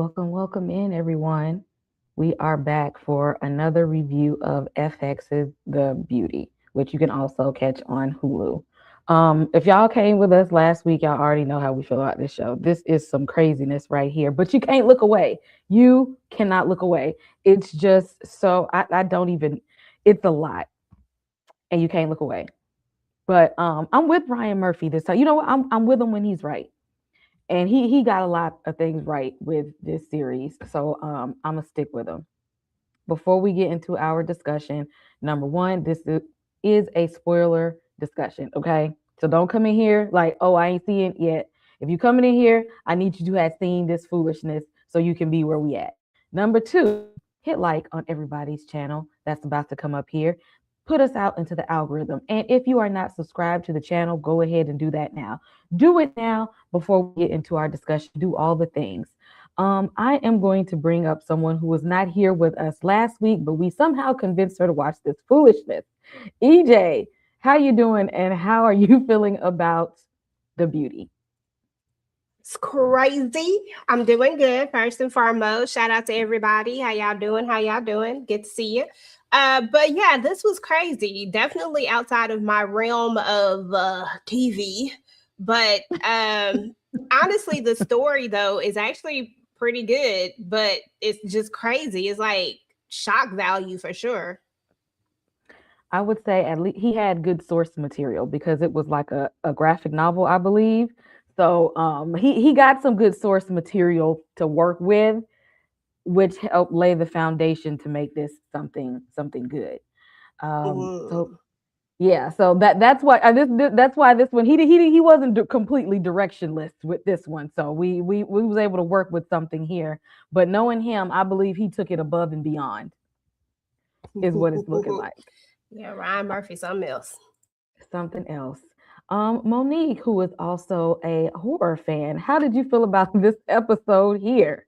Welcome in, everyone. We are back for another review of FX's The Beauty, which you can also catch on Hulu. If y'all came with us last week, y'all already know how we feel about this show. This is some craziness right here, but you can't look away. You cannot look away. It's just so, I don't even, it's a lot, and you can't look away. But I'm with Ryan Murphy this time. You know what? I'm with him when he's right, and he got a lot of things right with this series. So I'm gonna stick with him. Before we get into our discussion, number one, is a spoiler discussion. Okay, so don't come in here like, oh, I ain't seeing it yet. If you coming in here, I need you to have seen this foolishness so you can be where we at. Number two, hit like on everybody's channel that's about to come up here. Put us out into the algorithm. And if you are not subscribed to the channel, go ahead and do that now. Do it now before we get into our discussion. Do all the things. I am going to bring up someone who was not here with us last week, but we somehow convinced her to watch this foolishness. EJ, how you doing, and how are you feeling about The Beauty? It's crazy. I'm doing good. First and foremost, shout out to everybody. How y'all doing? How y'all doing? Good to see you. But yeah, this was crazy. Definitely outside of my realm of TV. But honestly, the story though is actually pretty good, but it's just crazy. It's like shock value for sure. I would say at least he had good source material because it was like a graphic novel, I believe. So he got some good source material to work with, which helped lay the foundation to make this something good. So Mm. yeah, so that's why that's why this one he wasn't completely directionless with this one. So we was able to work with something here. But knowing him, I believe he took it above and beyond. Is what it's looking like. Yeah, Ryan Murphy, something else. Something else. Monique, who is also a horror fan, how did you feel about this episode here?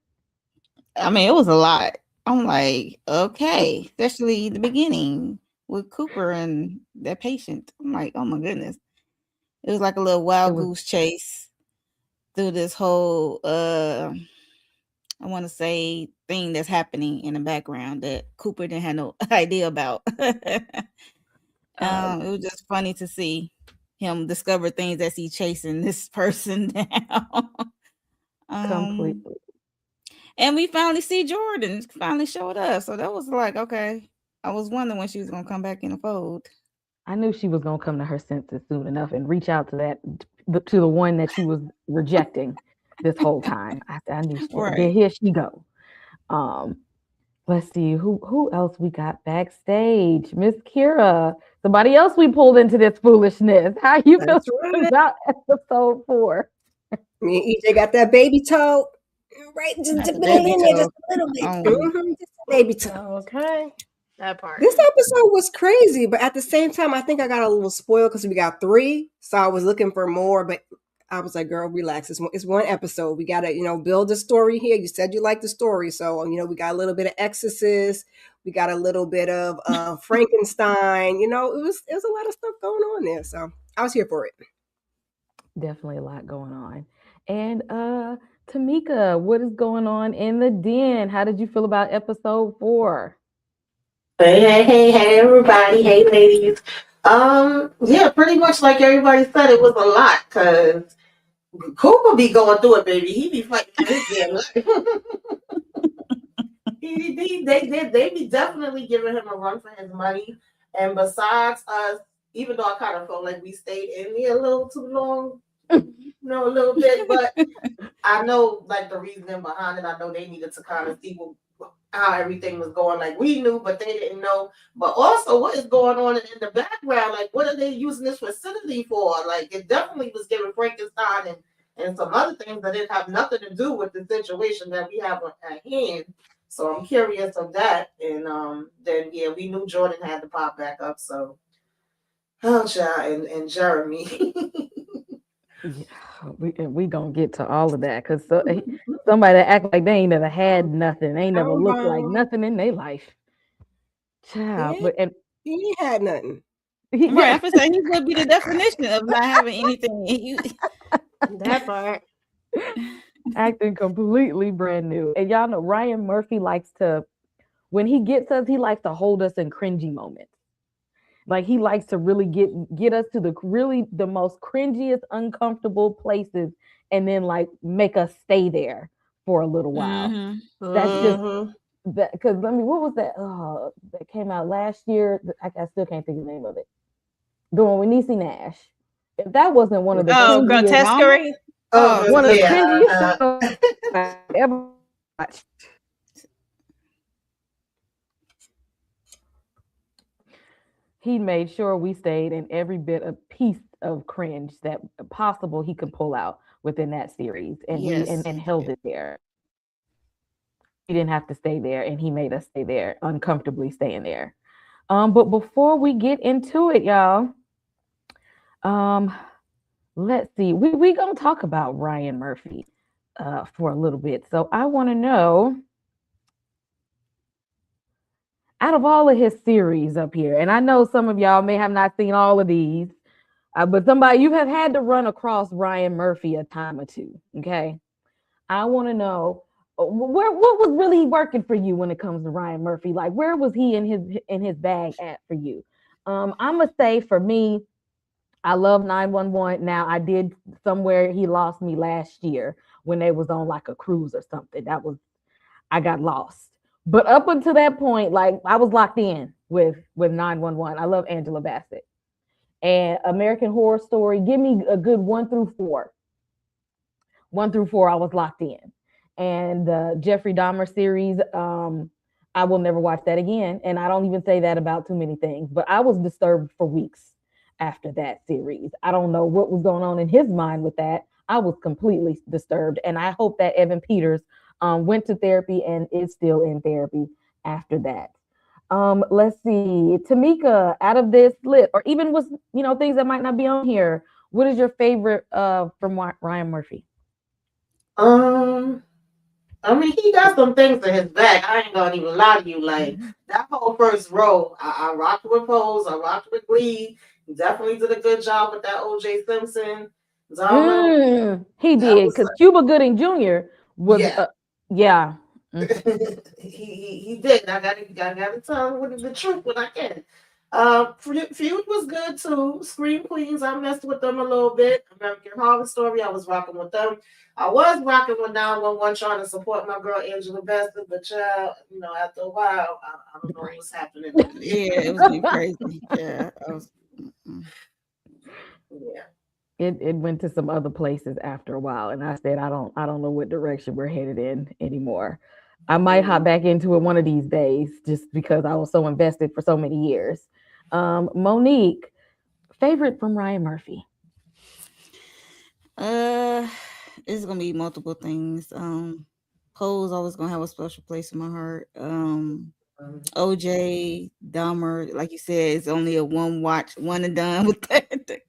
I mean, it was a lot. I'm like, okay, especially the beginning with Cooper and that patient. I'm like, oh my goodness. It was like a little It wild was goose chase through this whole I want to say thing that's happening in the background that Cooper didn't have no idea about. uh, It was just funny to see him discover things as he chasing this person down. um completely. And we finally see Jordan finally showed up. So that was like, okay. I was wondering when she was gonna come back in the fold. I knew she was gonna come to her senses soon enough and reach out to to the one that she was rejecting this whole time. I knew. Then Right. here she go. Um, let's see who else we got backstage. Miss Kira, somebody else we pulled into this foolishness. How you feel That's right. about episode 4? Me and EJ got that baby toe. Right, just Not a the little baby in there, just toe. a little bit. Um Just a baby toe. Okay. That part. This episode was crazy, but at the same time, I think I got a little spoiled because we got 3, so I was looking for more. But I was like, "Girl, relax. It's one episode. We gotta, build a story here. You said you liked the story, so we got a little bit of Exorcist. We got a little bit of Frankenstein. It was a lot of stuff going on there. So I was here for it. Definitely a lot going on. And Tamika, what is going on in the den? How did you feel about episode 4? Hey, everybody. Hey, ladies. Yeah, pretty much like everybody said, it was a lot because Cooper be going through it, baby. He be fighting for his damn life. They be definitely giving him a run for his money. And besides us, even though I kind of felt like we stayed in here a little too long, a little bit, but I know like the reasoning behind it. I know they needed to kind of see how everything was going. Like we knew, but they didn't know. But also, what is going on in the background? Like, what are they using this facility for? Like, it definitely was giving Frankenstein and some other things that didn't have nothing to do with the situation that we have at hand. So I'm curious of that. And then yeah, we knew Jordan had to pop back up. So oh, child, and Jeremy. Yeah, we gonna get to all of that because somebody that act like they ain't never had nothing, ain't never looked like Hello. nothing in their life, He child. ain't, But and he ain't had nothing. right. I yeah, feel like he would be the definition of not having anything. That part. Acting completely brand new. And y'all know Ryan Murphy likes to, when he gets us, he likes to hold us in cringy moments. Like he likes to really get us to the most cringiest, uncomfortable places, and then like make us stay there for a little while. That's just Mhm. that because let me what was that? That came out last year. I still can't think of the name of it. The one with Niecy Nash. If that wasn't one of the Oh, cringiest, Drama? grotesquerie. Oh, one of the Yeah. cringiest shows I ever watched. He made sure we stayed in every bit of piece of cringe that possible he could pull out within that series, and we yes. and held it there. We didn't have to stay there, and he made us stay there, uncomfortably staying there. But before we get into it, y'all, um, let's see. We gonna talk about Ryan Murphy for a little bit. So I want to know, out of all of his series up here, and I know some of y'all may have not seen all of these, but somebody you have had to run across Ryan Murphy a time or two. Okay, I want to know where what was really working for you when it comes to Ryan Murphy. Like where was he in his bag at for you? I'm gonna say for me, I love 911. Now I did somewhere he lost me last year when they was on like a cruise or something. That was I got lost. But up until that point, like I was locked in with 911. I love Angela Bassett. And American Horror Story, give me a good 1 through 4. 1 through 4, I was locked in. And the Jeffrey Dahmer series, I will never watch that again. And I don't even say that about too many things, but I was disturbed for weeks after that series. I don't know what was going on in his mind with that. I was completely disturbed. And I hope that Evan Peters went to therapy and is still in therapy after that. Let's see, Tamika, out of this list, or even with things that might not be on here, what is your favorite from Ryan Murphy? Um, I mean, he got some things in his back. I ain't gonna even lie to you. Like that whole first row, I rocked with Pose. I rocked with Glee. He definitely did a good job with that O.J. Simpson drama. He That did was because Cuba Gooding Jr. was, yeah. yeah. he did. I gotta tell him what the truth when I can. Feud was good too. Scream Queens, I messed with them a little bit. American Horror Story, I was rocking with them. I was rocking with 911 trying to support my girl Angela Bassett, but child, after a while, I don't know what was happening over there. Yeah, it was getting crazy. Yeah. Yeah. It went to some other places after a while, and I said I don't know what direction we're headed in anymore. I might hop back into it one of these days just because I was so invested for so many years. Monique, favorite from Ryan Murphy? Uh, it's gonna be multiple things. Poe's always gonna have a special place in my heart. OJ Dahmer, like you said, it's only a one watch, one and done with that.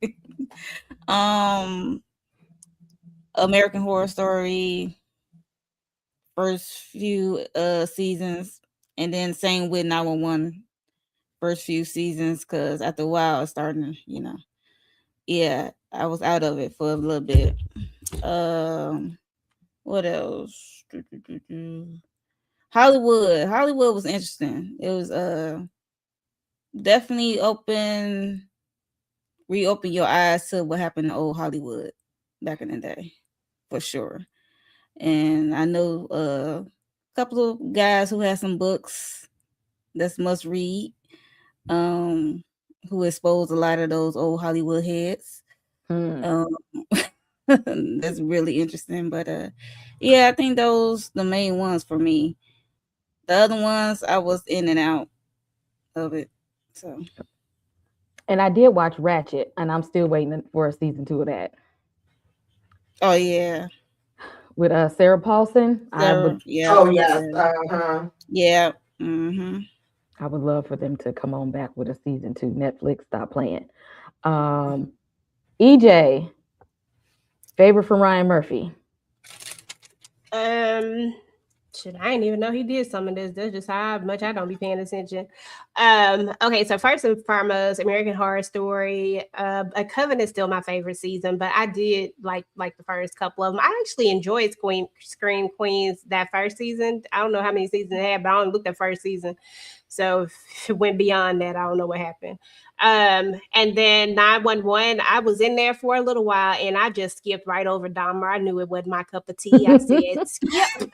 um, American Horror Story, first few seasons, and then same with 911, first few seasons, because after a while it's starting to, yeah, I was out of it for a little bit. What else? Hollywood was interesting. It was definitely reopen your eyes to what happened in old Hollywood back in the day, for sure. And I know a couple of guys who had some books that's must read, um, who exposed a lot of those old Hollywood heads. Um, that's really interesting. But yeah, I think those the main ones for me. The other ones I was in and out of it. So And I did watch Ratchet, and I'm still waiting for a season 2 of that oh yeah. with Sarah Paulson. So yeah, Oh yes. yeah. Uh-huh. Yeah. Mm-hmm. I would love for them to come on back with a season 2. Netflix, stop playing. Um, EJ, favorite from Ryan Murphy? Um, Shit, I didn't even know he did some of this. That's just how much I don't be paying attention. Okay, so first and foremost, American Horror Story. A Coven is still my favorite season, but I did like the first couple of them. I actually enjoyed Scream Queens that first season. I don't know how many seasons it had, but I only looked at first season. So if it went beyond that, I don't know what happened. And then 911, I was in there for a little while and I just skipped right over Dahmer. I knew it wasn't my cup of tea. I said, skip.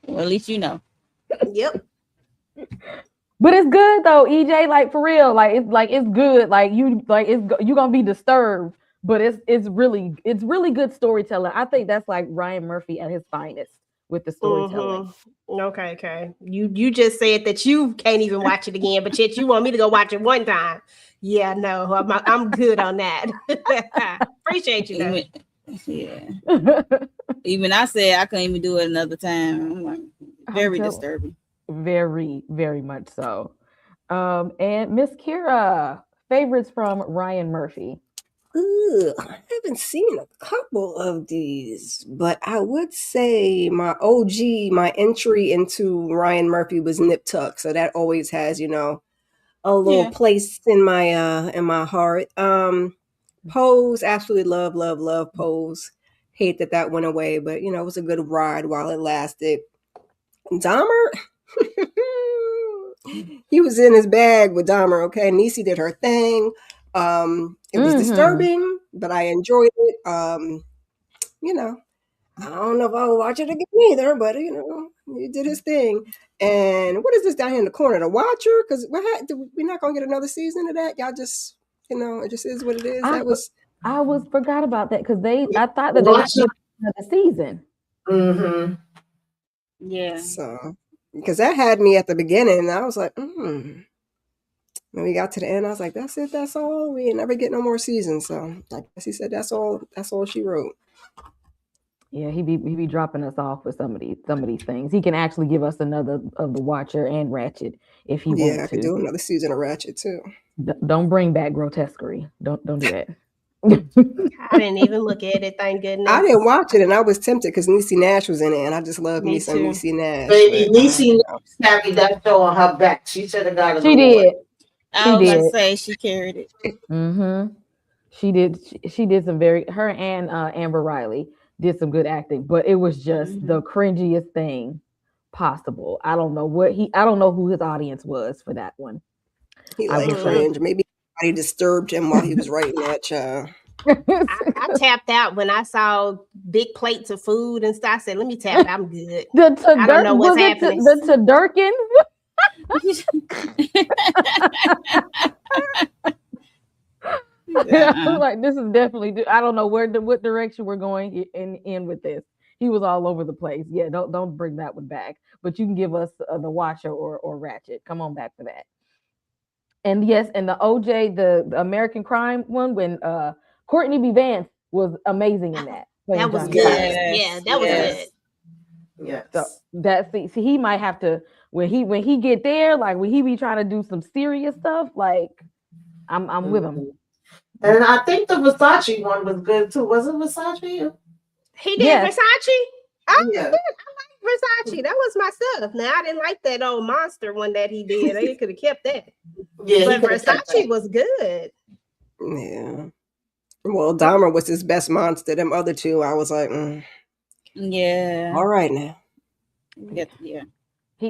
Well, at least you know. Yep. But it's good though, EJ. Like for real, it's good. Like you gonna be disturbed, but it's really good storytelling. I think that's like Ryan Murphy at his finest with the storytelling. Mm-hmm. Okay. You just said that you can't even watch it again, but yet you want me to go watch it one time. Yeah, no, I'm good on that. Appreciate you though. Yeah. Even I said I couldn't even do it another time. I'm like, very disturbing. Very, very much so. And Miss Kira, favorites from Ryan Murphy. Ooh, I haven't seen a couple of these, but I would say my OG, my entry into Ryan Murphy was Nip Tuck, so that always has, a little place in my heart. Pose, absolutely love Pose. Hate that went away, but it was a good ride while it lasted. Dahmer, he was in his bag with Dahmer. Okay, Niecy did her thing. It was disturbing, but I enjoyed it. I don't know if I'll watch it again either, but he did his thing. And what is this down here in the corner? The Watcher? Because we're not gonna get another season of that. Y'all just, it just is what it is. I forgot about that because I thought that they would get another season. Mm-hmm. Yeah. So because that had me at the beginning, and I was like, When we got to the end, I was like, that's it, that's all. We ain't never get no more seasons. So I guess he said that's all she wrote. Yeah, he be dropping us off with some of these things. He can actually give us another of the Watcher and Ratchet if he wants to. Yeah, I could do another season of Ratchet too. Don't bring back Grotesquerie. Don't do that. I didn't even look at it, thank goodness. I didn't watch it, and I was tempted because Niecy Nash was in it, and I just love me some Niecy Nash. Baby, Niecy carried that show on her back. She should have got a She did. I was gonna say she carried it. Mm-hmm. She did. She did some her and Amber Riley did some good acting, but it was just the cringiest thing possible. I don't know who his audience was for that one. He liked cringe. Maybe somebody disturbed him while he was writing that child. I tapped out when I saw big plates of food and stuff. I said, let me tap it. I'm good. I don't know what's happening. The Todurkin? Like, this is definitely, I don't know what direction we're going in with this. He was all over the place. Yeah, don't bring that one back. But you can give us the Watcher or Ratchet. Come on back for that. And yes, and the OJ, the American Crime one, when Courtney B. Vance was amazing in that. That was good. Yeah, that was good. Yes. So that's see, he might have to when he get there, like when he be trying to do some serious stuff, like I'm with him. And I think the Versace one was good too. Was it Versace? He did Versace? Oh, yeah. I like Versace. That was my stuff. Now I didn't like that old monster one that he did. They could have kept that. Yeah, but Versace was good. Yeah. Well, Dahmer was his best monster. Them other two, I was like, yeah. All right now. Yeah.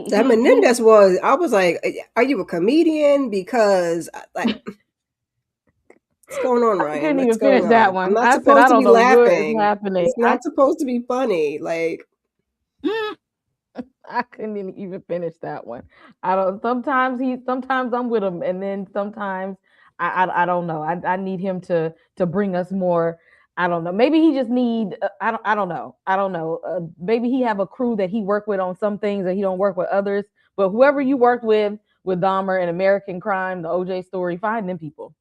That Menendez was. I was like, are you a comedian? Because like. What's going on, Ryan? I couldn't even finish that one. I'm not supposed to be laughing. Happening. It's not supposed to be funny. Like, I couldn't even finish that one. I don't. Sometimes I'm with him, and then sometimes I don't know. I need him to bring us more. I don't know. Maybe he just need. I don't know. Maybe he have a crew that he work with on some things that he don't work with others. But whoever you worked with Dahmer and American Crime, the OJ story, find them people.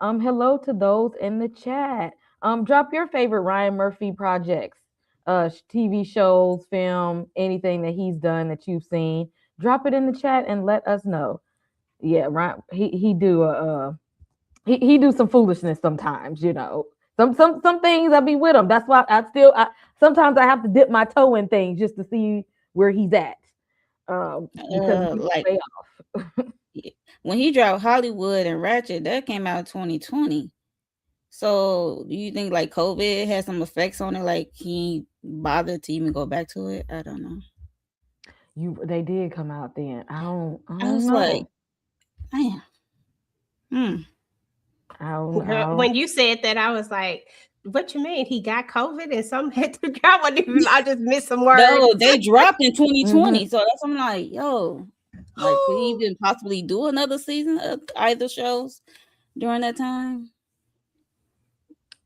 Hello to those in the chat. Drop your favorite Ryan Murphy projects, TV shows, film, anything that he's done that you've seen. Drop it in the chat and let us know. Yeah, Ryan, he do some foolishness sometimes, Some things I be with him. That's why I sometimes I have to dip my toe in things just to see where he's at. Because he's Like way off. when he dropped Hollywood and Ratchet, that came out in 2020. So do you think like COVID had some effects on it? Like he bothered to even go back to it? I don't know. They did come out then. I I don't was like, know. damn. When you said that, I was like, "What you mean? He got COVID and some had to go?" I just missed some words. No, they dropped in 2020, so that's I'm like, yo, like could he even possibly do another season of either shows during that time?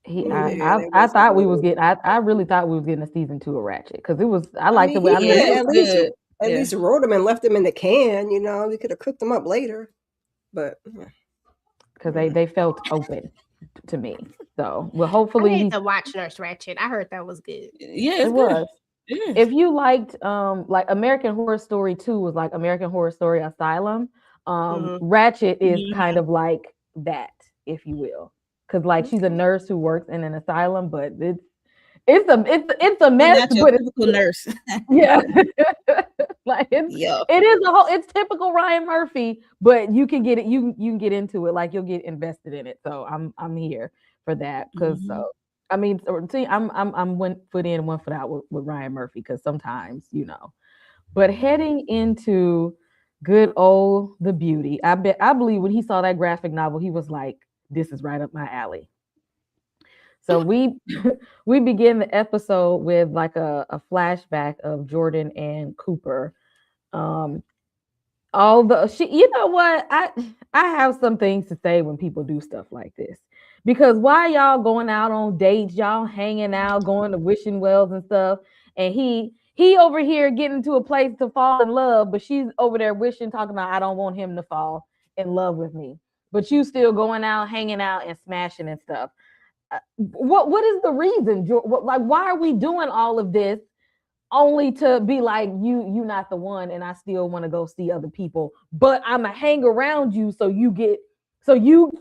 I thought we was getting. I really thought we was getting a season 2 of Ratchet because it was. I liked the way. He could it at least wrote them and left them in the can. You know, we could have cooked them up later, but because they felt open to me. So well, I hopefully need to watch Nurse Ratchet. I heard that was good. Yeah, it was. It If you liked like American Horror Story 2 was like American Horror Story Asylum, Ratchet is kind of like that, if you will. Because like she's a nurse who works in an asylum, but it's a mess, but it's a nurse. Yeah. Like it is it's typical Ryan Murphy, but you can get it, you can get into it, like you'll get invested in it. So I'm here for that because so I mean, see, I'm 1 foot in, 1 foot out with Ryan Murphy because sometimes, you know. But heading into good old The Beauty, I believe when he saw that graphic novel, he was like, "This is right up my alley." So we we begin the episode with like a flashback of Jordan and Cooper. You know what, I have some things to say when people do stuff like this. Because why y'all going out on dates, y'all hanging out, going to wishing wells and stuff, and he over here getting to a place to fall in love, but she's over there wishing, talking about I don't want him to fall in love with me. But you still going out, hanging out, and smashing and stuff. What is the reason? Like, why are we doing all of this only to be like you not the one, and I still want to go see other people, but I'ma hang around you so you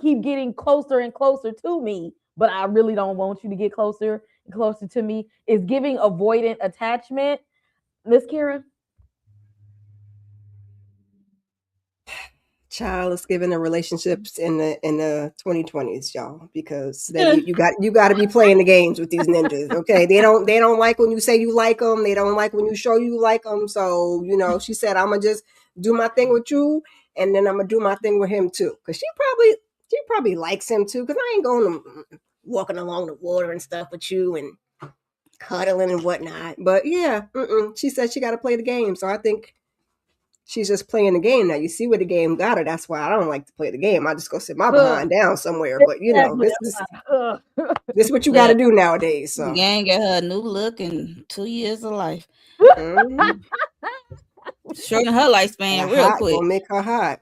keep getting closer and closer to me, but I really don't want you to get closer and closer to me. Is giving avoidant attachment, Miss Karen? child is given the relationships in the 2020s, y'all, because then you got to be playing the games with these ninjas. Okay, they don't like when you say you like them. They don't like when you show you like them. So you know, she said, "I'm gonna just do my thing with you, and then I'm gonna do my thing with him too," because she probably likes him too. Because I ain't going to walking along the water and stuff with you and cuddling and whatnot. But yeah, she said she got to play the game. So I think she's just playing the game now. You see where the game got her. That's why I don't like to play the game. I just go sit my behind down somewhere. But you know, this is what you got to do nowadays. So the gang got her a new look and 2 years of life. Shorten her lifespan real quick. Gonna make her hot.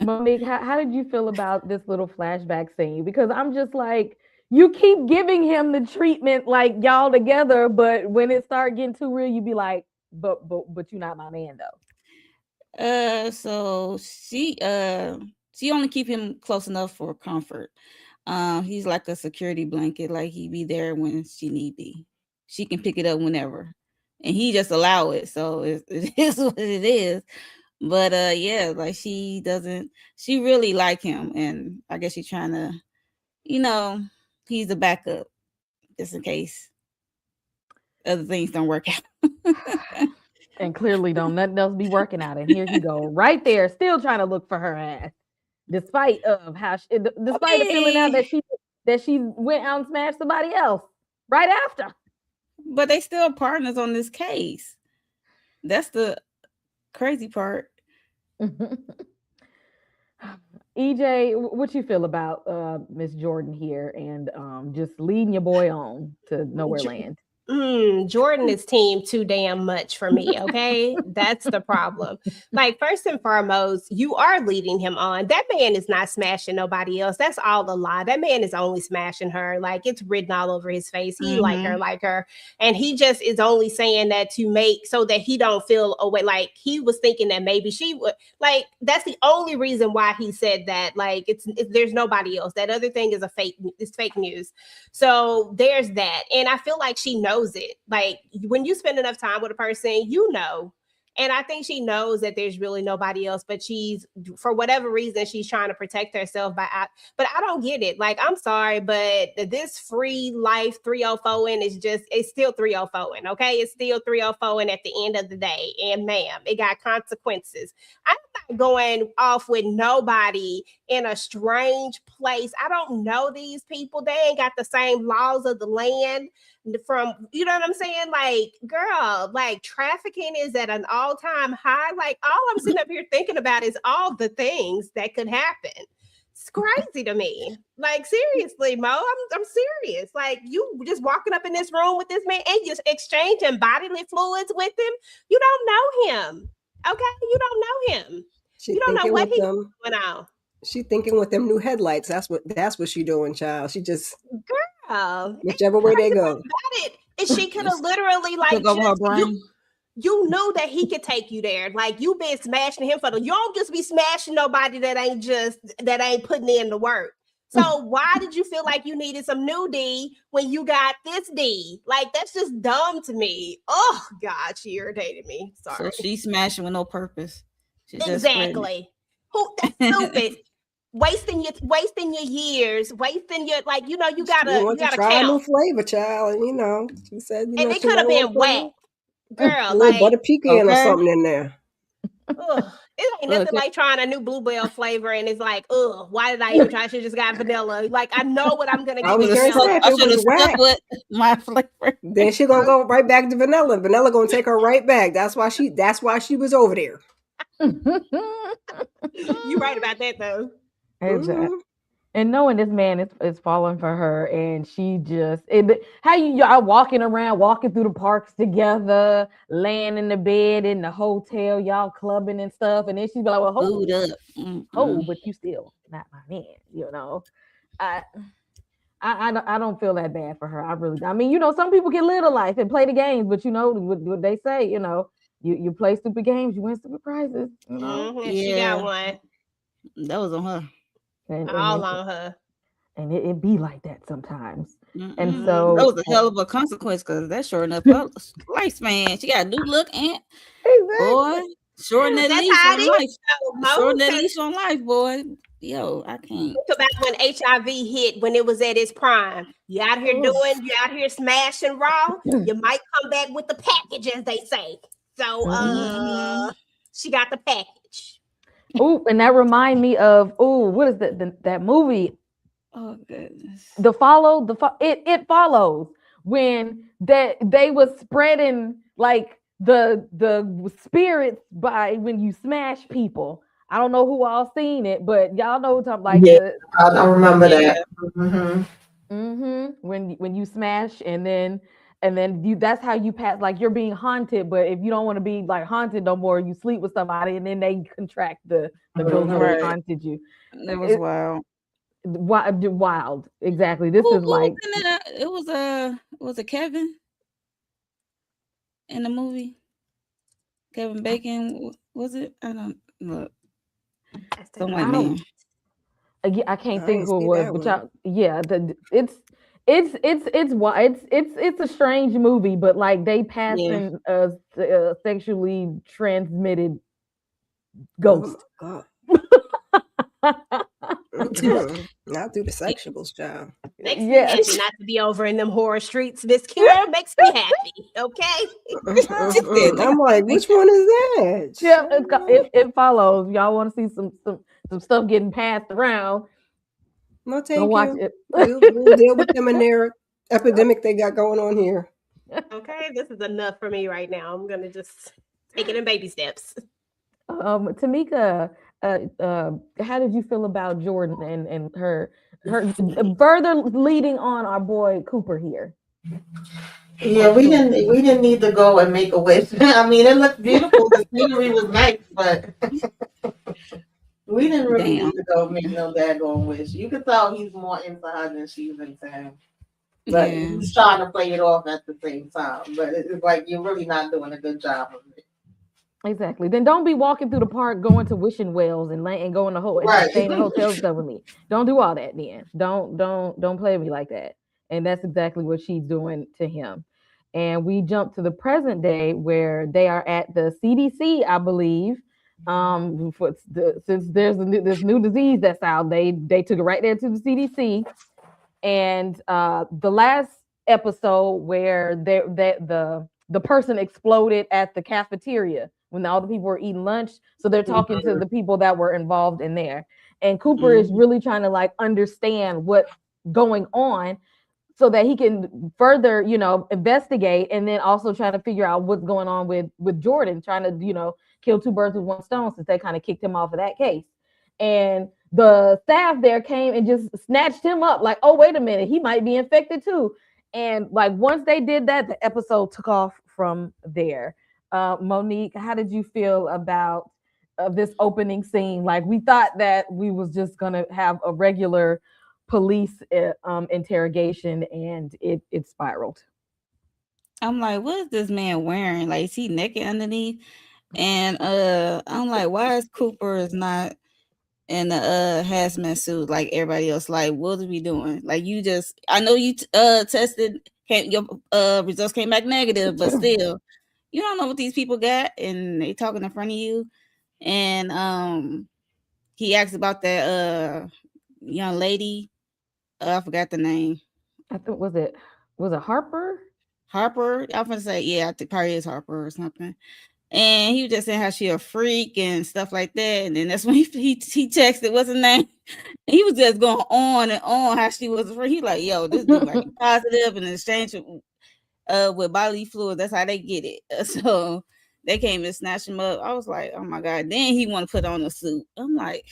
Monique, how did you feel about this little flashback scene? Because I'm just like, you keep giving him the treatment like y'all together, but when it start getting too real, you be like, but you're not my man though. So she only keep him close enough for comfort. He's like a security blanket, like he be there when she need be. She can pick it up whenever, and he just allow it. So it is what it is. But yeah, like she really like him, and I guess she's trying to, you know, he's a backup just in case other things don't work out. And clearly don't nothing else be working out. And here he go right there, still trying to look for her ass, despite of how the feeling out that she went out and smashed somebody else right after. But they still partners on this case. That's the crazy part. EJ, what you feel about Miss Jordan here and just leading your boy on to nowhere land? Jordan is team too damn much for me. Okay. That's the problem. Like, first and foremost, you are leading him on. That man is not smashing nobody else. That's all a lie. That man is only smashing her. Like, it's written all over his face. He like her. And he just is only saying that to make so that he don't feel away. Like, he was thinking that maybe she would, like, that's the only reason why he said that. Like, it's there's nobody else. That other thing is it's fake news. So there's that. And I feel like she knows it. Like, when you spend enough time with a person, you know. And I think she knows that there's really nobody else, but she's, for whatever reason, she's trying to protect herself but I don't get it. Like, I'm sorry, but this free life 304ing is just, it's still 304ing, okay? It's still 304ing at the end of the day. And ma'am, it got consequences. I'm not going off with nobody in a strange place. I don't know these people. They ain't got the same laws of the land from, you know what I'm saying? Like, girl, like, trafficking is at an all-time high. Like, all I'm sitting up here thinking about is all the things that could happen. It's crazy to me. Like, seriously, Mo, I'm serious. Like, you just walking up in this room with this man and just exchanging bodily fluids with him. You don't know him. Okay? You don't know him. You don't know what he's going on. She thinking with them new headlights. That's what she doing, child. She just, girl, whichever way they go. About it is she could have literally like you knew that he could take you there. Like, you been smashing him you don't just be smashing nobody that ain't putting in the work. So why did you feel like you needed some new D when you got this D? Like, that's just dumb to me. Oh God, she irritated me. Sorry. So she's smashing with no purpose. Exactly. Who? That's stupid. Wasting your years, wasting your, like, you know, you gotta try count. A new flavor, child, and she said, and it could have been wet, girl. A little butter pecan or something in there. It ain't nothing like trying a new bluebell flavor, and it's like, why did I even try? I should just got vanilla. Like, I know what I'm gonna get. I should have stuck with my flavor. Then she gonna go right back to vanilla. Vanilla gonna take her right back. That's why she was over there. You right about that though. Exactly. And knowing this man is falling for her, and she just how y'all walking through the parks together, laying in the bed in the hotel, y'all clubbing and stuff, and then she's like, "Well, hold, but you still not my man," you know. I don't feel that bad for her. I mean, you know, some people can live a life and play the games, but you know what they say, you know, you play stupid games, you win stupid prizes. You know? She got one. That was on her. All on her. And it be like that sometimes. And so that was a hell of a consequence, because that's sure enough her lifespan. She got a new look, and boy, shorten that leash on life. Shorten that leash on life, boy. Yo, I can't. Think about when HIV hit, when it was at its prime. You out here smashing raw. You might come back with the package, as they say. So she got the package. Oh, and that remind me of what is that movie? Oh goodness! It follows when they was spreading like the spirits by when you smash people. I don't know who all seen it, but y'all know what I'm like. Yeah, I remember that. When you smash and then that's how you pass, like you're being haunted, but if you don't want to be like haunted no more, you sleep with somebody and then they contract the ghost that haunted you. It was wild. Exactly. This is like it was a Kevin in the movie. Kevin Bacon, was it? I don't look. I can't think who it was, but it's a strange movie, but like they passing a sexually transmitted ghost. Oh not through the sexuals, child. Makes me happy not to be over in them horror streets. This Kira makes me happy. Okay. I'm like, which one is that? Yeah, it follows. Y'all want to see some stuff getting passed around? No, thank you. Watch it. We'll deal with them and their epidemic they got going on here. Okay, this is enough for me right now. I'm gonna just take it in baby steps. Tamika, how did you feel about Jordan and her further leading on our boy Cooper here? Yeah, we didn't need to go and make a wish. I mean, it looked beautiful. The scenery was nice, but we didn't really Damn. need to go make no daggone wish. You could tell he's more into her than she's into him. But Yeah. he's trying to play it off at the same time. But it's like you're really not doing a good job of it. Exactly. Then don't be walking through the park going to wishing wells and going to and Right. staying in hotels and stuff with me. Don't do all that then. Don't play with me like that. And that's exactly what she's doing to him. And we jump to the present day where they are at the CDC, I believe. Since there's this new disease that's out, they took it right there to the CDC. And the last episode where the person exploded at the cafeteria when all the people were eating lunch, so they're talking to the people that were involved in there, and Cooper is really trying to like understand what's going on so that he can further investigate, and then also trying to figure out what's going on with Jordan, trying to kill two birds with one stone, since they kind of kicked him off of that case. And the staff there came and just snatched him up, like, oh, wait a minute, he might be infected too. And like once they did that, the episode took off from there. Monique, how did you feel about this opening scene? Like, we thought that we was just gonna have a regular police interrogation, and it spiraled. I'm like, what is this man wearing? Like, is he naked underneath? And I'm like, why is Cooper is not in a hazmat suit like everybody else? Like, what are we doing? Like, you just, I know you tested, your results came back negative, but still, you don't know what these people got, and they talking in front of you. And he asked about that young lady. I forgot the name. I thought was it Harper? Harper. I was gonna say, yeah, I think probably is Harper or something. And he was just saying how she a freak and stuff like that. And then that's when he texted, what's his name? He was just going on and on how she was a freak. He like, yo, this dude like positive and exchange with bodily fluid. That's how they get it. So they came and snatched him up. I was like, oh my God. Then he want to put on a suit. I'm like,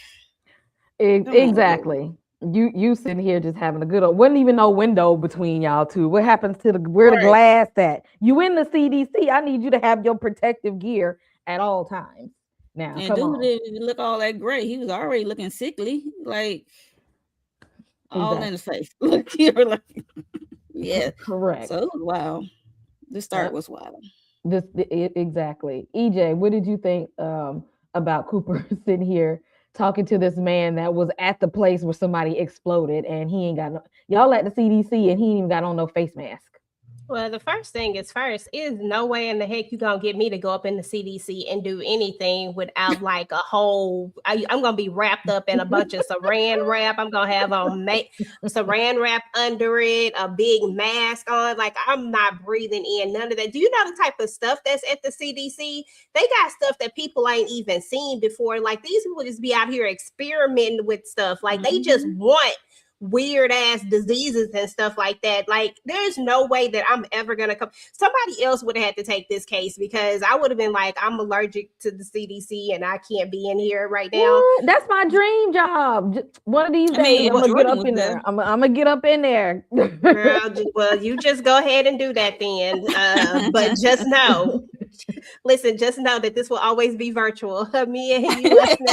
exactly. You sitting here just having a good old, wasn't even no window between y'all two. What happens to where the glass at? You in the CDC? I need you to have your protective gear at all times. Now, and come dude on. didn't look all that great. He was already looking sickly, like all in the face. Look here, like yeah, correct. So wow, the start was wild. Exactly. EJ, what did you think about Cooper sitting here talking to this man that was at the place where somebody exploded, and he ain't got no, y'all at the CDC, and he ain't even got on no face mask? Well, the first thing is no way in the heck you gonna get me to go up in the CDC and do anything without like a whole. I'm gonna be wrapped up in a bunch of Saran wrap. I'm gonna have on Saran wrap under it, a big mask on. Like, I'm not breathing in none of that. Do you know the type of stuff that's at the CDC? They got stuff that people ain't even seen before. Like, these people just be out here experimenting with stuff. Like, they just want weird ass diseases and stuff like that. Like, there's no way that I'm ever gonna come. Somebody else would have had to take this case, because I would have been like, I'm allergic to the CDC and I can't be in here right now. That's my dream job. One of these days, I'm gonna get up in there. I'm gonna get up in there. Girl, well, you just go ahead and do that then. But just know, listen, just know that this will always be virtual. Me and you listening.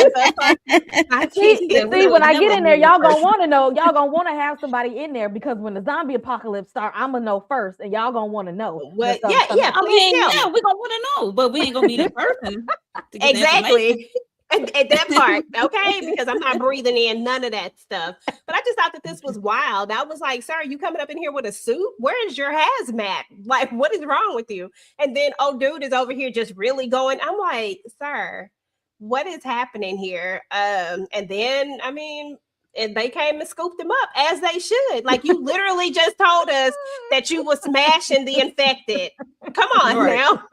See, when I get in there, y'all gonna want to know. Y'all gonna want to have somebody in there, because when the zombie apocalypse start, I'm gonna know first, and y'all gonna want to know. Well, yeah. I mean, yeah, we're gonna want to know, but we ain't gonna be the person. Exactly. At that part, okay, because I'm not breathing in none of that stuff. But I just thought that this was wild. I was like, sir, you coming up in here with a suit? Where is your hazmat? Like, what is wrong with you? And then, oh, dude is over here just really going. I'm like, sir, what is happening here? And then, I mean, and they came and scooped him up, as they should. Like, you literally just told us that you were smashing the infected. Come on now.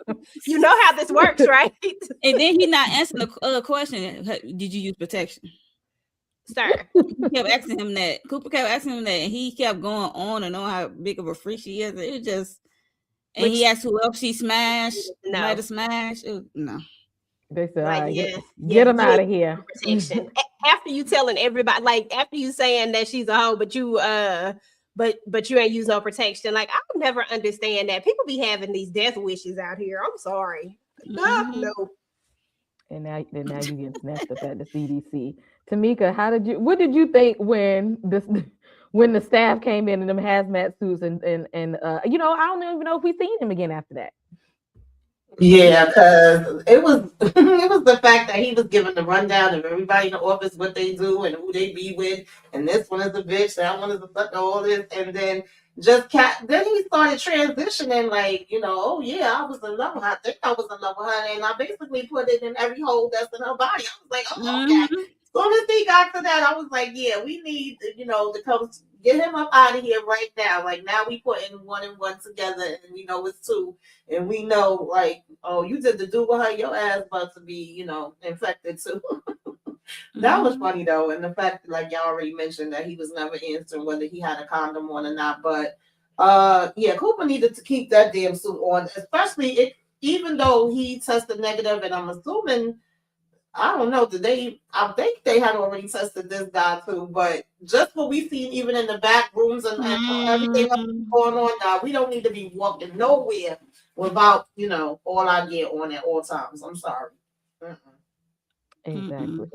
You know how this works, right? And then he not answering the question, did you use protection? Sir. He kept asking him that. Cooper kept asking him that, and he kept going on and on how big of a freak she is. It was just, and he asked who else she smashed. No. Might have smashed. No. They said, like, get him out of here. Protection. After you telling everybody, like, after you saying that she's a hoe, but you but you ain't use no protection. Like, I'll never understand that. People be having these death wishes out here. I'm sorry. No. And now you get snatched up at the CDC. Tamika, what did you think when the staff came in them hazmat suits and I don't even know if we seen him again after that. Yeah, because it was it was the fact that he was giving the rundown of everybody in the office what they do and who they be with, and this one is a bitch, that one is a sucker, all this, and then then he started transitioning, like, oh yeah, I was in love with her. I think I was in love with her, and I basically put it in every hole that's in her body. I was like, oh, okay. As soon as he got to that, I was like, yeah, we need, to come get him up out of here right now. Like, now we putting one and one together, and we know it's two. And we know, like, oh, you did the do with her, your ass about to be, infected too. That was funny though, and the fact that, like, y'all already mentioned, that he was never answering whether he had a condom on or not. But yeah, Cooper needed to keep that damn suit on, especially even though he tested negative, and I'm assuming, I don't know, I think they had already tested this guy too, but just what we seen even in the back rooms and everything else going on now, we don't need to be walking nowhere without, all our gear on at all times. I'm sorry. Exactly.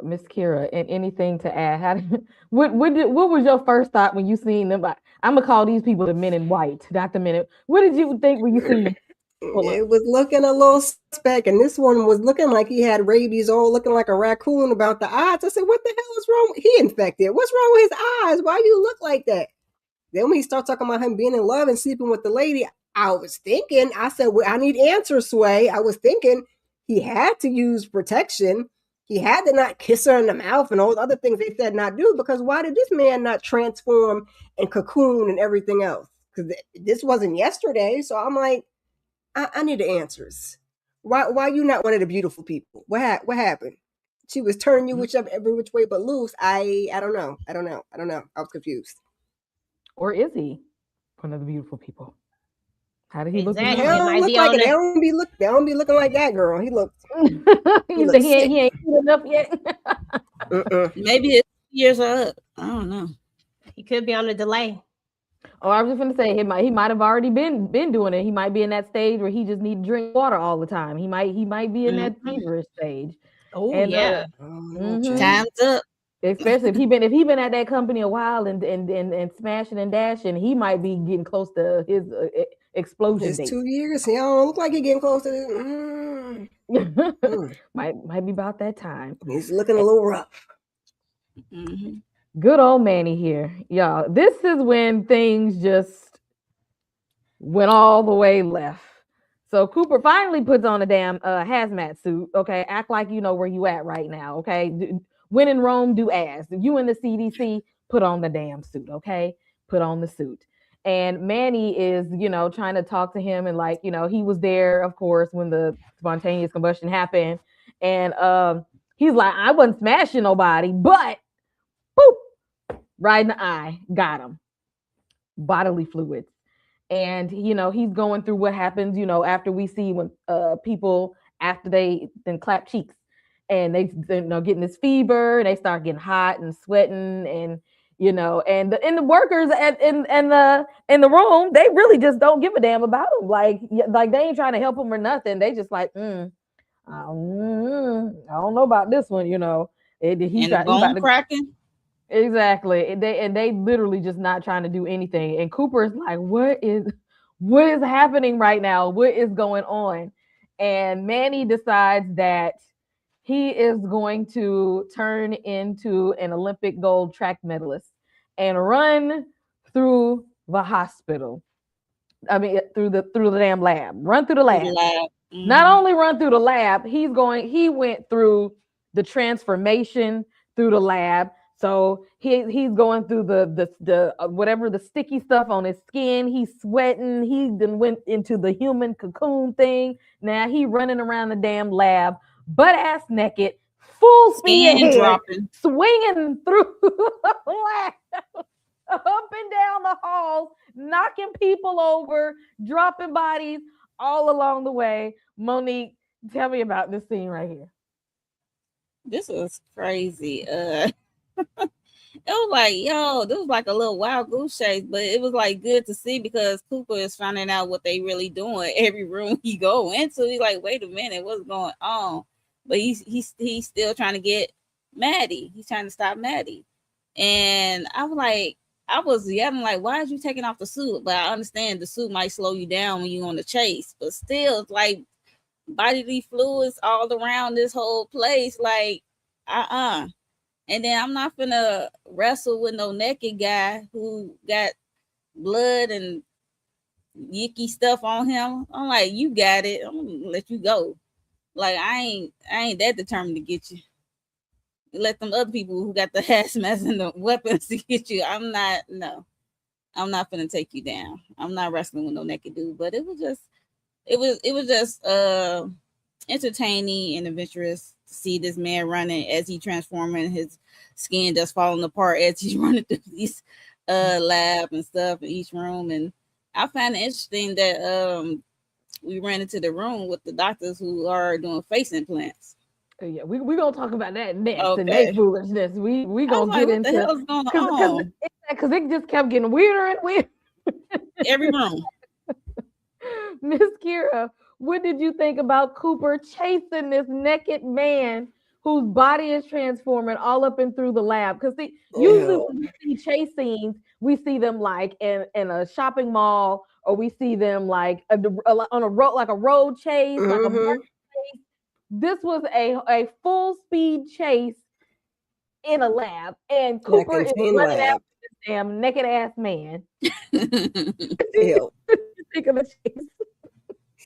Miss Kira, and anything to add? What was your first thought when you seen them? I'm gonna call these people the men in white, not the men. What did you think when you seen them? It was looking a little suspect, and this one was looking like he had rabies, all looking like a raccoon about the eyes. I said, what the hell is wrong? He infected. What's wrong with his eyes? Why you look like that? Then when he started talking about him being in love and sleeping with the lady, I was thinking, I said, well, I need answers, Sway. I was thinking he had to use protection. He had to not kiss her in the mouth and all the other things they said not do, because why did this man not transform and cocoon and everything else? Because this wasn't yesterday. So I'm like, I need the answers. Why you not one of the beautiful people? What happened? She was turning you every which way but loose. I don't know. I was confused. Or is he one of the beautiful people? How did he look? Exactly. They don't look like it. They don't be looking like that girl. He looked. he ain't good enough yet. Maybe his years are up. I don't know. He could be on a delay. Oh, I was just going to say he might have already been doing it. He might be in that stage where he just need to drink water all the time. He might be in that feverish stage. Oh, and, yeah. Time's up. Especially if he been at that company a while and smashing and dashing, he might be getting close to his explosion date. 2 years. He don't look like he's getting close to this. Might be about that time. He's looking a little rough. Good old Manny here, y'all. This is when things just went all the way left. So Cooper finally puts on a damn hazmat suit. Okay, act like you know where you at right now. Okay, when in Rome, do as. If you in the CDC, put on the damn suit. Okay, put on the suit. And Manny is, trying to talk to him, and he was there, of course, when the spontaneous combustion happened, and he's like, I wasn't smashing nobody, but boop, right in the eye, got him. Bodily fluids. And, he's going through what happens, after we see when people, after they then clap cheeks and they getting this fever, and they start getting hot and sweating, and, and the workers in the room, they really just don't give a damn about him. Like they ain't trying to help him or nothing. They just like, I don't know about this one, He cracking. Exactly. They literally just not trying to do anything. And Cooper is like, what is happening right now? What is going on? And Manny decides that he is going to turn into an Olympic gold track medalist and run through the hospital. I mean, through the damn lab. Run through the lab. Not only run through the lab, he went through the transformation through the lab. So he's going through the whatever, the sticky stuff on his skin. He's sweating. He then went into the human cocoon thing. Now he running around the damn lab, butt ass naked, full speed ahead, dropping, swinging through the lab, up and down the halls, knocking people over, dropping bodies all along the way. Monique, tell me about this scene right here. This was crazy. It was like, yo, this was like a little wild goose chase, but it was like good to see because Cooper is finding out what they really doing. Every room he go into, he's like, wait a minute, what's going on? But he's still trying to get Maddie. He's trying to stop Maddie. And I was yelling like, why is you taking off the suit? But I understand the suit might slow you down when you're on the chase, but still, it's like bodily fluids all around this whole place. Like, And then I'm not gonna wrestle with no naked guy who got blood and yicky stuff on him. I'm like, you got it. I'm gonna let you go. Like I ain't that determined to get you. Let them other people who got the hazmat and the weapons to get you. I'm not gonna take you down. I'm not wrestling with no naked dude. But it was just entertaining and adventurous to see this man running as he transforming, his skin just falling apart as he's running through these lab and stuff in each room. And I find it interesting that we ran into the room with the doctors who are doing face implants. Yeah, we gonna talk about that next and Okay. they foolishness. We gonna like, get what into the hell's going on? Because it just kept getting weirder and weirder. Every room. Miss Kira, what did you think about Cooper chasing this naked man whose body is transforming all up and through the lab? Because usually when we see chase scenes, we see them like in a shopping mall, or we see them like on a road, like a road chase, like a market chase. This was a full speed chase in a lab, and Cooper is running after this damn naked ass man. Ew. Think of the chase.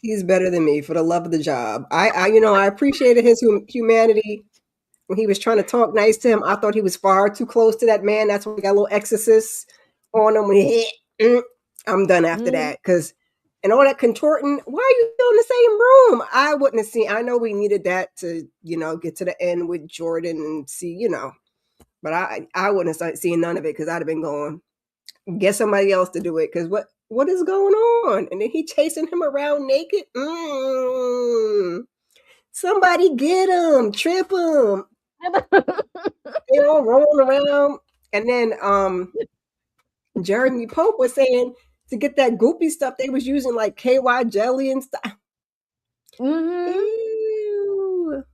He's better than me for the love of the job. I appreciated his humanity when he was trying to talk nice to him. I thought he was far too close to that man. That's why he got a little exorcist on him. When I'm done after that, because and all that contorting. Why are you still in the same room? I wouldn't have seen. I know we needed that to get to the end with Jordan and see but I wouldn't have seen none of it because I'd have been going get somebody else to do it because what is going on? And then he chasing him around naked. Somebody get him, trip him. Rolling around. And then Jeremy Pope was saying to get that goopy stuff, they was using like KY jelly and stuff. Ew.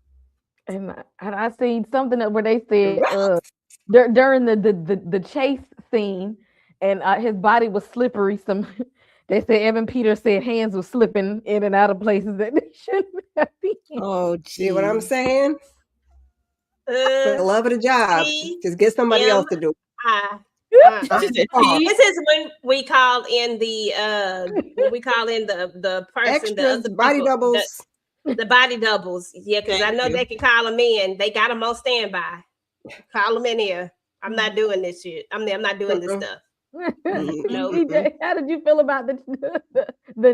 And I seen something where they said during the chase scene, and his body was slippery. They said Evan Peters said hands were slipping in and out of places that they shouldn't have been. Oh, see what I'm saying? For the love of the job, just get somebody else to do it. This is when we call in the person, extras, the other body doubles. The body doubles. Yeah, because I know they can call them in. They got them on standby. Call them in here. I'm not doing this shit. I'm not doing this stuff. No. DJ, how did you feel about the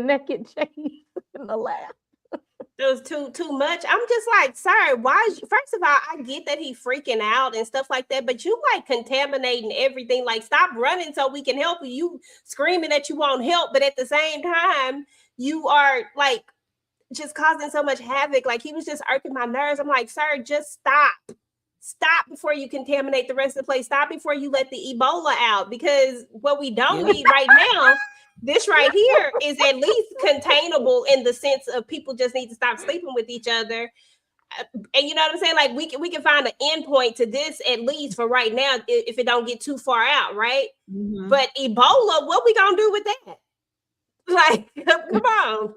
naked chase in the lab? It was too much. I'm just like, sir, why? First of all, I get that he freaking out and stuff like that, but you like contaminating everything. Like, stop running so we can help you. You screaming that you won't help, but at the same time, you are like just causing so much havoc. Like, he was just irking my nerves. I'm like, sir, just stop. Stop before you contaminate the rest of the place. Stop before you let the Ebola out, because what we don't need right now, this right here is at least containable in the sense of people just need to stop sleeping with each other. And you know what I'm saying? Like we can find an end point to this, at least for right now, if it don't get too far out, right? Mm-hmm. But Ebola, what we gonna do with that? Like, come on.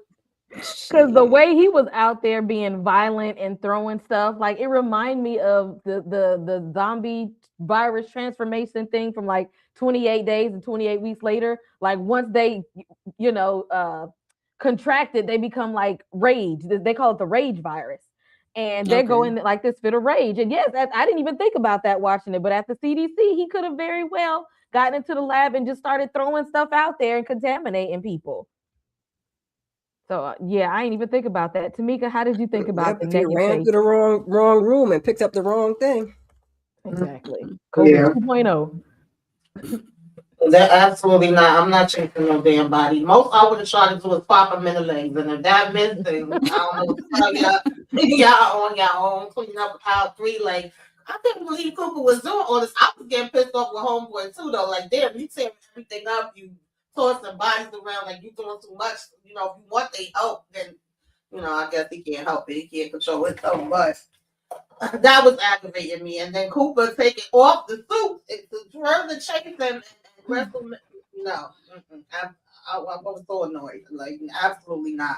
Because the way he was out there being violent and throwing stuff, like it reminded me of the zombie virus transformation thing from like 28 days and 28 weeks later. Like once they, contracted, they become like rage. They call it the rage virus. And they're going like this fit of rage. And yes, I didn't even think about that watching it. But at the CDC, he could have very well gotten into the lab and just started throwing stuff out there and contaminating people. So yeah, I didn't even think about that. Tamika, how did you think about the naked ran to the wrong room and picked up the wrong thing? Exactly. COVID 2.0. That absolutely not. I'm not chasing no damn body. Most I would have tried to do is pop them in the legs, and if that missing, I don't know. Y'all on your own, cleaning up out 3 legs. I couldn't believe Cooper was doing all this. I was getting pissed off with Homeboy too, though. Like, damn, you tearing everything up, you tossing bodies around, like you doing too much. You know, if you want their help, then I guess he can't help it. He can't control it so much. That was aggravating me. And then Cooper taking off the suit to further chase him and wrestle. No, I was so annoyed. Like, absolutely not.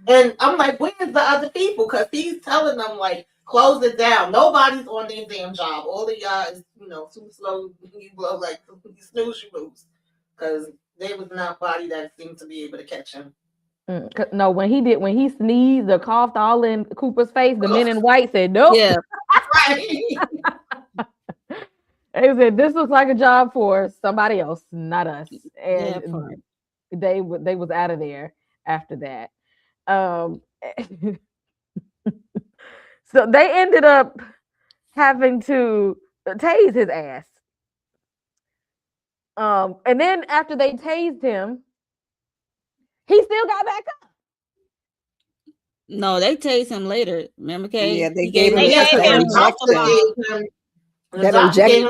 And I'm like, where's the other people? Because he's telling them, like, close it down. Nobody's on their damn job. All of y'all is, too slow. You blow like you snooze, you lose. Because there was nobody that seemed to be able to catch him. No, when he sneezed or coughed all in Cooper's face, the men in white said, nope. Yeah. They said, this looks like a job for somebody else, not us. And they was out of there after that. So they ended up having to tase his ass. And then after they tased him, he still got back up. No, they tased him later. Remember, Kay? Yeah, they gave him that injection.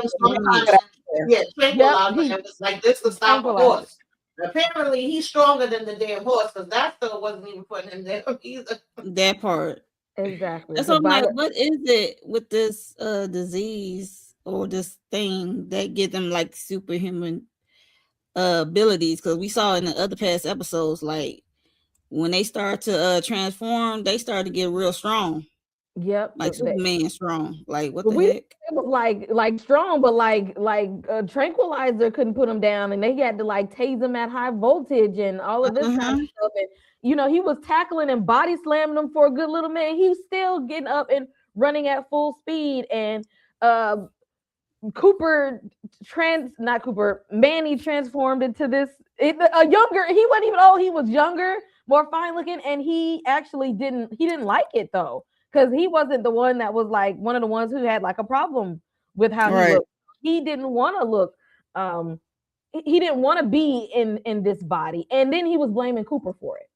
Tranquilizer, and was like, this to stop a horse. Apparently, he's stronger than the damn horse, because that still wasn't even putting him there either. That part. Exactly. That's what I'm like, what is it with this disease or this thing that get them like superhuman abilities? Because we saw in the other past episodes, like when they start to transform, they start to get real strong. Yep, like Superman strong. Like what the heck? It was like strong, but like tranquilizer couldn't put him down, and they had to like tase him at high voltage and all of this kind of stuff. And he was tackling and body slamming him for a good little minute. He was still getting up and running at full speed. And Manny transformed into this a younger. He wasn't even old. He was younger, more fine looking, and he actually didn't like it though. Because he wasn't the one that was like one of the ones who had like a problem with how he looked. He didn't want to look. He didn't want to be in this body, and then he was blaming Cooper for it.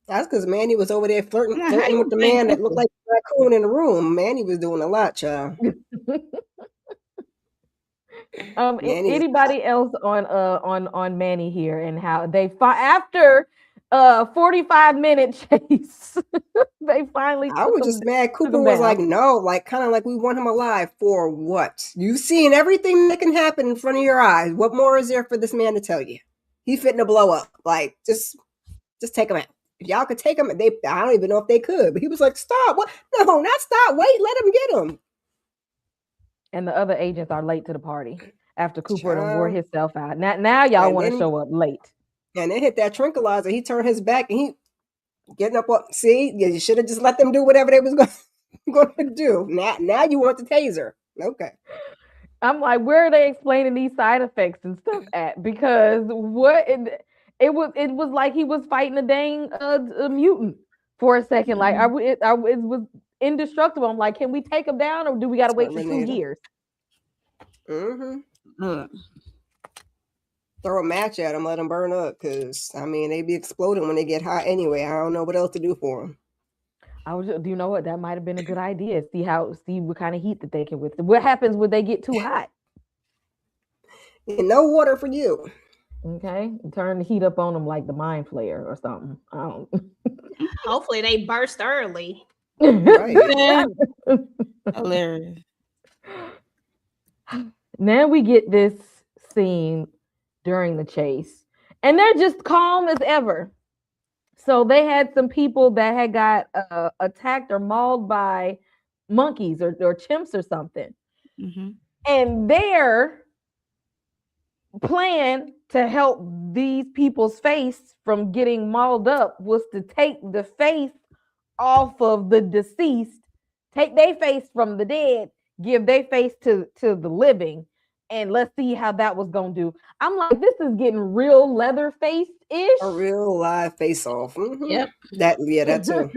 That's because Manny was over there flirting with the man that looked like a raccoon in the room. Manny was doing a lot, child. Anybody else on Manny here and how they after 45-minute chase they finally I was just mad Cooper was like, no, like kind of like, we want him alive for what? You've seen everything that can happen in front of your eyes. What more is there for this man to tell you? He's fitting to blow up. Like, just take him out. If y'all could take him, I don't even know if they could, but he was like, stop. What? No, not stop. Wait, let him get him. And the other agents are late to the party after Cooper wore himself out. Now y'all want to show up late. And they hit that tranquilizer. He turned his back and he getting up. See, you should have just let them do whatever they was going to do. Now you want the taser. Okay. I'm like, where are they explaining these side effects and stuff at? Because it was like he was fighting a dang a mutant for a second. Like it was indestructible. I'm like, can we take him down, or do we got to wait for 2 years? Throw a match at them, let them burn up, because they be exploding when they get hot anyway. I don't know what else to do for them. Do you know what? That might have been a good idea. See what kind of heat that they can withstand. What happens when they get too hot? No water for you. Okay, turn the heat up on them like the Mind Flayer or something. I don't. Hopefully they burst early. Right. Hilarious. Now we get this scene during the chase, and they're just calm as ever. So they had some people that had got attacked or mauled by monkeys or chimps or something, and their plan to help these people's face from getting mauled up was to take the face off of the deceased, take their face from the dead, give their face to the living, and let's see how that was gonna do. I'm like, this is getting real Leatherface-ish. A real live face-off. Yep. That too.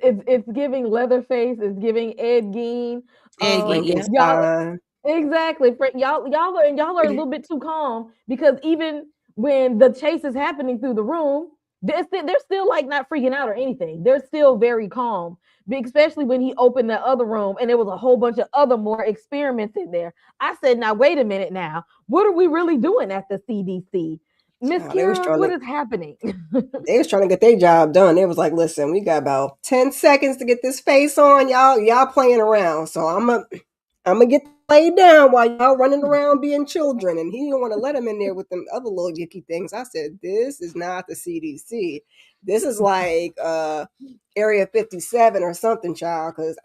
It's giving Leatherface. It's giving Ed Gein. Y'all, exactly. Y'all are a little bit too calm, because even when the chase is happening through the room, they're still like not freaking out or anything. They're still very calm, especially when he opened the other room and there was a whole bunch of other more experiments in there. I said, now wait a minute now. What are we really doing at the CDC? Miss Kira, what is happening? They was trying to get their job done. They was like, listen, we got about 10 seconds to get this face on. Y'all playing around. So I'm gonna get laid down while y'all running around being children. And he didn't want to let him in there with them other little yucky things. I said, this is not the CDC. This is like Area 57 or something, child. Because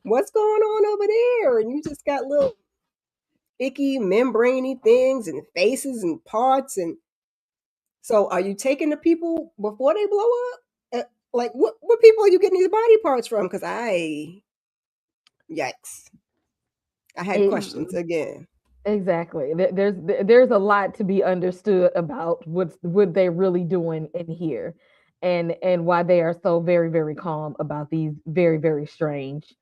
what's going on over there? And you just got little icky membraney things and faces and parts. And so are you taking the people before they blow up? Like what people are you getting these body parts from? Because yikes. I had questions again. Exactly. There's a lot to be understood about what they're really doing in here, and why they are so very very calm about these very very strange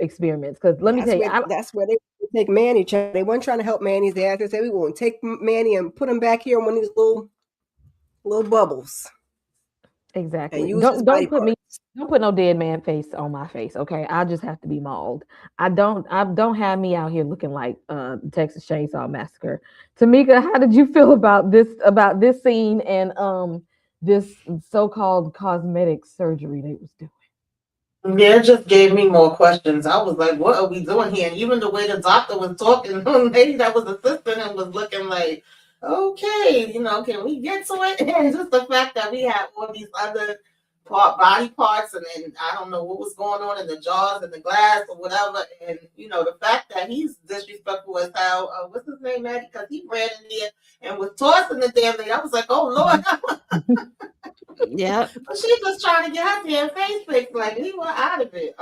experiments. Because let me tell you, that's where they take Manny. They weren't trying to help Manny's dad. They said we won't take Manny and put him back here in one of these little bubbles. Exactly. Don't put no dead man face on my face, okay? I just have to be mauled. I don't have me out here looking like Texas Chainsaw Massacre. Tamika, how did you feel about this scene and this so-called cosmetic surgery they was doing? Yeah, it just gave me more questions. I was like, what are we doing here? And even the way the doctor was talking, the lady that was assisting him was looking like, okay, can we get to it? And just the fact that we have all these other body parts, and then I don't know what was going on in the jars and the glass or whatever. And, the fact that he's disrespectful as hell, what's his name, Maddie? Because he ran in there and was tossing the damn thing. I was like, oh, Lord. Yeah. But she was trying to get her damn face fixed. Like, he went out of it.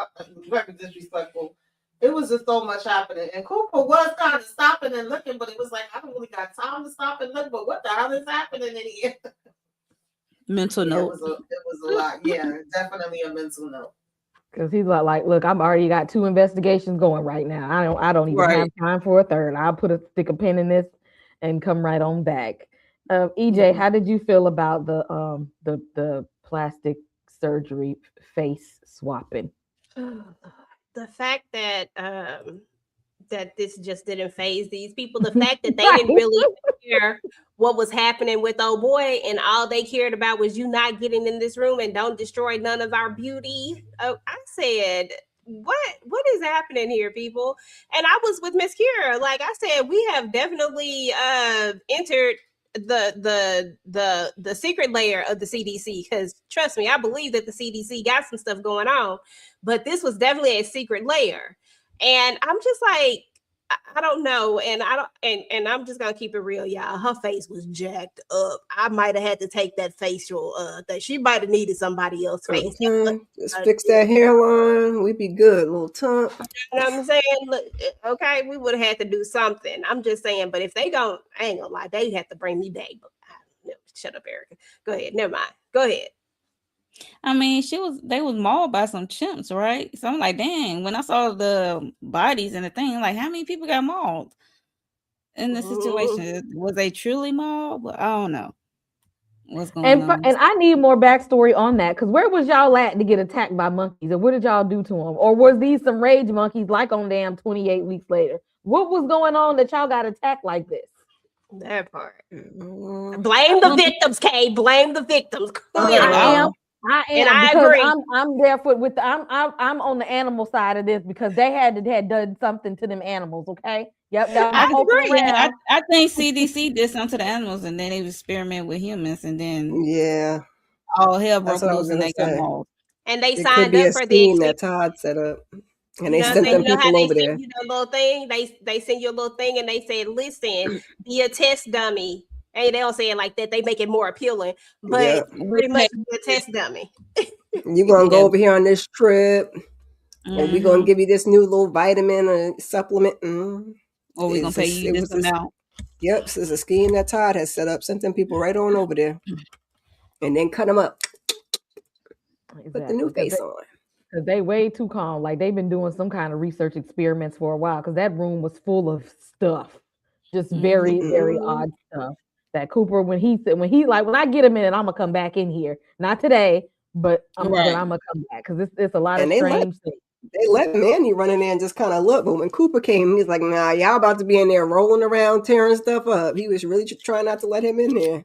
Very disrespectful. It was just so much happening. And Cooper was kind of stopping and looking, but it was like, I don't really got time to stop and look, but what the hell is happening in here? Mental note. It was a lot. Yeah, definitely a mental note. Because he's like, look, I'm already got 2 investigations going right now. I don't even have time for a third. I'll stick a pin in this and come right on back. EJ, how did you feel about the plastic surgery face swapping? The fact that that this just didn't phase these people, the fact that they didn't really care what was happening with old boy, and all they cared about was you not getting in this room and don't destroy none of our beauty. I said, what is happening here, people? And I was with Miss Kira. Like I said, we have definitely entered the secret layer of the CDC, because trust me, I believe that the CDC got some stuff going on, but this was definitely a secret layer. And I'm just like, I don't know, and I'm just gonna keep it real, y'all. Her face was jacked up. I might have had to take that facial. That she might have needed somebody else's face. Just fix that hairline. We'd be good. A little tump. You know what I'm saying? Look, okay, we would have had to do something. I'm just saying, but if they don't, I ain't gonna lie, they have to bring me back. But shut up, Erica. Go ahead. Never mind. Go ahead. I mean, they was mauled by some chimps, right? So I'm like, dang, when I saw the bodies and the thing, like, how many people got mauled in this situation? Was they truly mauled? But I don't know what's going on. And I need more backstory on that, because where was y'all at to get attacked by monkeys, and what did y'all do to them? Or was these some rage monkeys like on damn 28 weeks later? What was going on that y'all got attacked like this? That part. Blame the victims, Kay. Blame the victims. I am, and I agree. I'm there I'm on the animal side of this, because they had done something to them animals. Okay, yep. I agree. I think CDC did something to the animals, and then they was experimenting with humans, and then all hell broke loose, and they got mauled. And they signed up for the that Todd set up, and they sent them people over there. You know, little thing. They send you a little thing, and they said, "Listen, be a test dummy." Hey, they don't say it like that. They make it more appealing, but pretty much a test dummy. You're going to go over here on this trip, and we're going to give you this new little vitamin or supplement. Or we're going to pay you this amount. Yep, this is a scheme that Todd has set up. Sent them people right on over there, and then cut them up. Exactly. Put the new face on. Because they way too calm. Like, they've been doing some kind of research experiments for a while, because that room was full of stuff. Just very, very odd stuff. that Cooper when he like when I get him in, I'm gonna come back in here. Not today, but I'm gonna come back because it's a lot of strange things. They let Manny run in there and just kind of look, but when Cooper came, he's like, "Nah, y'all about to be in there rolling around, tearing stuff up." He was really trying not to let him in there.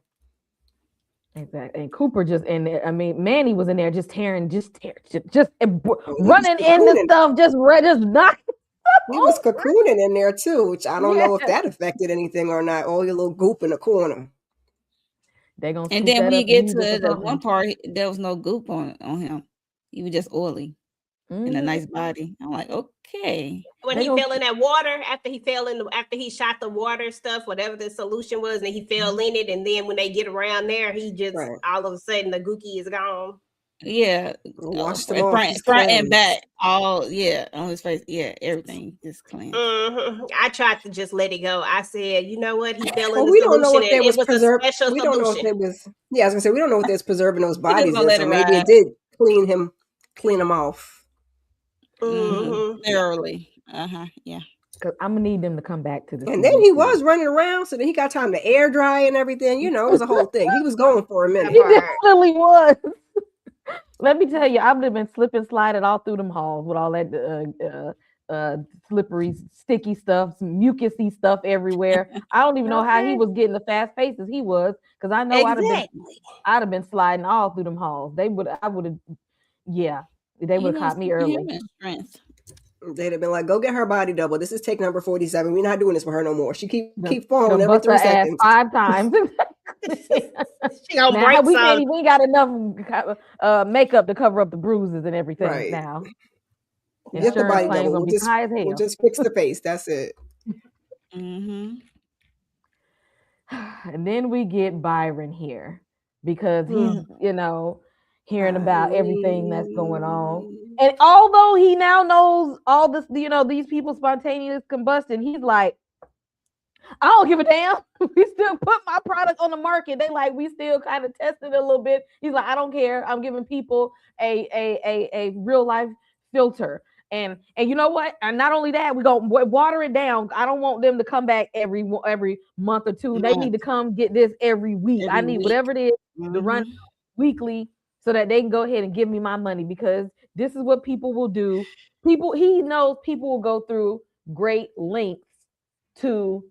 Exactly, and Cooper just in there. I mean, Manny was in there just tearing, running into stuff, just knocking. He was cocooning in there too, which I don't know if that affected anything or not. All your little goop in the corner. They gonna and then when you get to the one part, there was no goop on him. He was just oily and a nice body. I'm like, okay. When he fell in that water, after he shot the water stuff, whatever the solution was, and he fell in it, and then when they get around there, he just all of a sudden the gookie is gone. Yeah, washed him off, front and back, all on his face. Yeah, everything is clean. I tried to just let it go. I said, you know what? He fell in the we solution. Don't know if they was preserved. We don't know if they was. Yeah, I was gonna say we don't know if there's preserving those bodies. So maybe it did clean him off. Thoroughly. Yeah. Because I'm gonna need them to come back to the. And then he was running around, so then he got time to air dry and everything. You know, it was a whole thing. He was going for a minute. He definitely was. Let me tell you, I've been slipping, sliding all through them halls with all that slippery, sticky stuff, some mucusy stuff everywhere. I don't even know how he was getting the fast paces he was, because I know I'd have been sliding all through them halls. They would have caught me early. They'd have been like, "Go get her body double. This is take number 47. We're not doing this with her no more. She keep falling every 3 seconds, 5 times." She gonna break we ain't got enough makeup to cover up the bruises and everything now. Get the body double. We'll just fix the face. That's it. And then we get Byron here because he's hearing about everything that's going on. And although he now knows all this, these people spontaneous combustion, he's like, I don't give a damn. We still put my product on the market. They like, we still kind of tested it a little bit. He's like, I don't care. I'm giving people a real life filter. And you know what? And not only that, we go water it down. I don't want them to come back every month or two. They need to come get this every week. I need whatever it is to run weekly, so that they can go ahead and give me my money, because this is what people will do. He knows people will go through great lengths to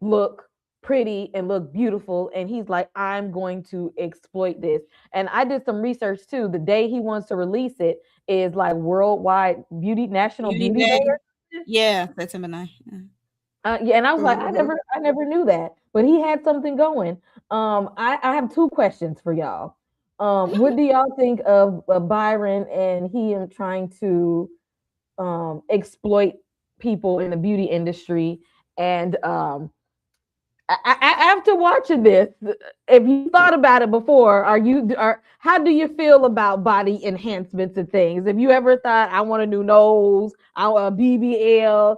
look pretty and look beautiful. And he's like, I'm going to exploit this. And I did some research too. The day he wants to release it is like worldwide National Beauty Day. Yeah, September 9th. Yeah, and I was like, I never knew that, but he had something going. I have 2 questions for y'all. What do y'all think of Byron and him trying to exploit people in the beauty industry? And after watching this, if you thought about it before, how do you feel about body enhancements and things? Have you ever thought, I want a new nose, I want a BBL,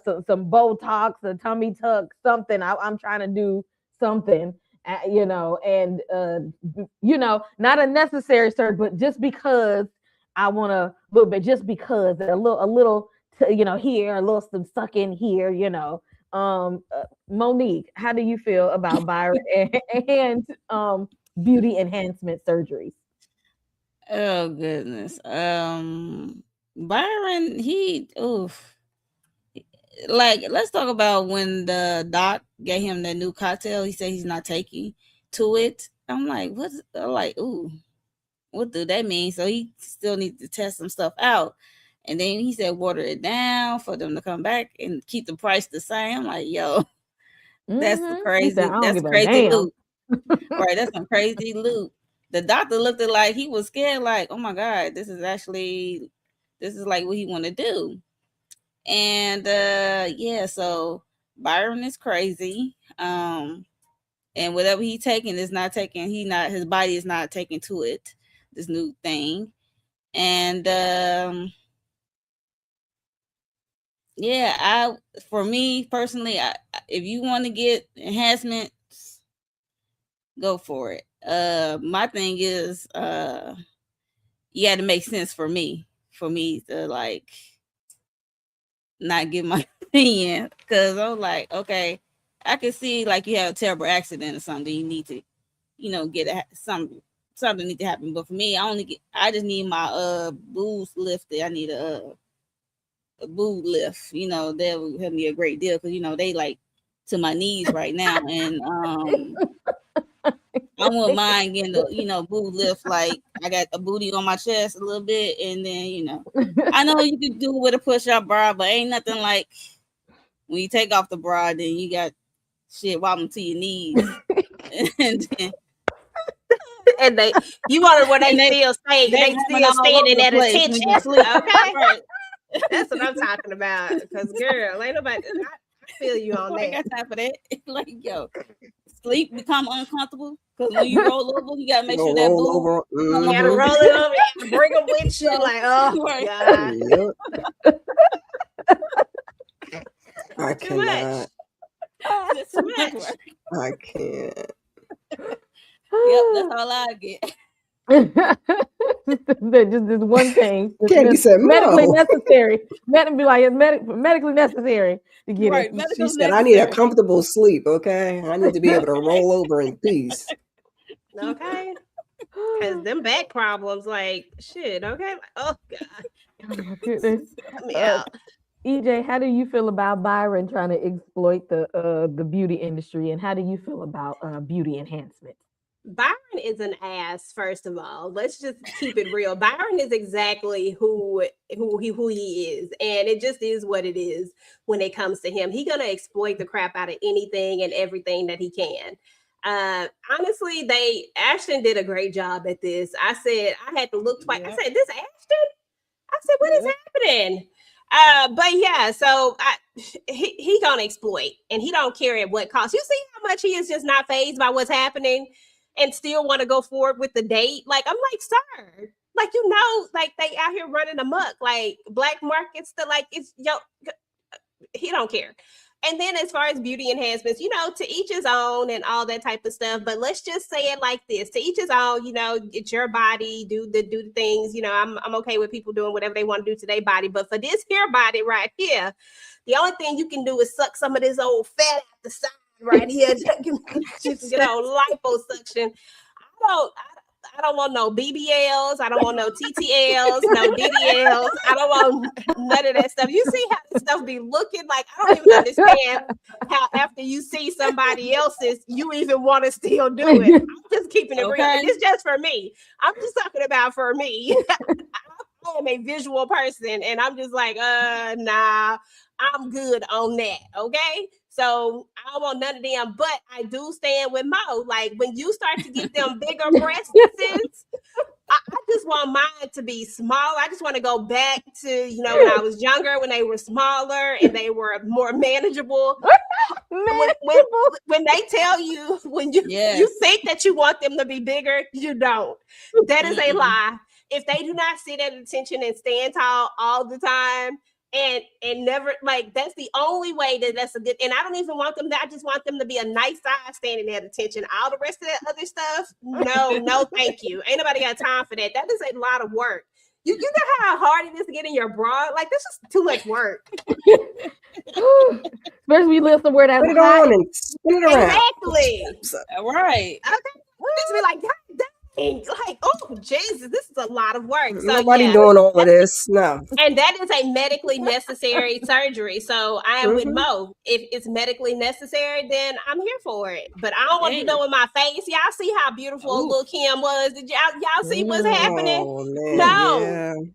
some Botox, a tummy tuck, something? I'm trying to do something. Not a necessary surgery, but just because I want a little bit, just because a little, here, a little some suck in here, Monique, how do you feel about Byron and beauty enhancement surgeries? Oh goodness, Byron, let's talk about when the doc gave him that new cocktail. He said he's not taking to it. I'm like, what do that mean? So he still needs to test some stuff out. And then he said water it down for them to come back and keep the price the same. I'm like, yo, that's crazy. That's crazy loot. Right, that's some crazy loot. The doctor looked at like he was scared, like, oh my God, this is like what he want to do. And so Byron is crazy. And whatever he's taking is not taking, his body is not taking to it, this new thing. And for me personally, if you want to get enhancements, go for it. My thing is, you had to make sense for me to like not give my opinion, because I'm like, okay, I can see like you have a terrible accident or something. You need to, get something need to happen. But for me, I just need my boobs lifted. I need a boob lift. That would help me a great deal because they like to my knees right now, and I wouldn't mind getting the boob lift. Like I got a booty on my chest a little bit, and then I know you can do it with a push-up bra, but ain't nothing like when you take off the bra, then you got shit wobbling to your knees, and then and you wonder where they still stay. They still standing at attention. Okay, right. That's what I'm talking about. Because girl, ain't nobody. I feel you on that. I got time for that. Like sleep become uncomfortable because when you roll over, you gotta make sure that boob. You gotta roll it over and bring them with you. Like, oh God. I cannot. It's too much. I can't. Yep, that's all I get. Just this one thing. Candy said medically no. necessary. Medically necessary to get right, it. She said, I need a comfortable sleep, okay? I need to be able to roll over in peace. Okay. Because them back problems, like, shit, okay? Oh, God. Oh, my goodness. Yeah. EJ, how do you feel about Byron trying to exploit the beauty industry, and how do you feel about beauty enhancement? Byron is an ass, first of all. Let's just keep it real. Byron is exactly who he is, and it just is what it is when it comes to him. He's gonna exploit the crap out of anything and everything that he can. Honestly, Ashton did a great job at this. I said I had to look twice. I said, "This Ashton?" I said, "What is happening?" But yeah, so he gonna exploit, and he don't care at what cost. You see how much he is just not fazed by what's happening, and still want to go forward with the date. Like, I'm like, sir, like, like they out here running amok, like black markets. Like it's he don't care. And then as far as beauty enhancements, to each his own and all that type of stuff. But let's just say it like this: to each his own. It's your body. Do the things. I'm okay with people doing whatever they want to do to their body. But for this here body right here, the only thing you can do is suck some of this old fat out the side right here. Just liposuction. I don't want no BBLs. I don't want no TTLs, no DDLs. I don't want none of that stuff. You see how this stuff be looking like? I don't even understand how after you see somebody else's, you even want to still do it. I'm just keeping it real. And it's just for me. I'm just talking about for me. I am a visual person, and I'm just like, nah, I'm good on that. Okay. So I don't want none of them, but I do stand with Mo. Like when you start to get them bigger breasts, I just want mine to be small. I just want to go back to, when I was younger, when they were smaller and they were more manageable. When they tell you, when you think that you want them to be bigger, you don't. That is a lie. If they do not sit at attention and stand tall all the time, and never, like, that's the only way that's a good, and I don't even want them I just want them to be a nice size standing at attention. All the rest of that other stuff, no, thank you. Ain't nobody got time for that. That is a lot of work. You know how hard it is to get in your bra? Like, this is too much work. Especially when you live somewhere that's put it on and spin it around. Exactly. Right. Okay. Just be like, God damn. Like, oh Jesus, this is a lot of work. So nobody doing all of this. No. And that is a medically necessary surgery. So I am with Mo. If it's medically necessary, then I'm here for it. But I don't want to be doing my face. Y'all see how beautiful little Kim was? Did y'all see what's happening? Man. No.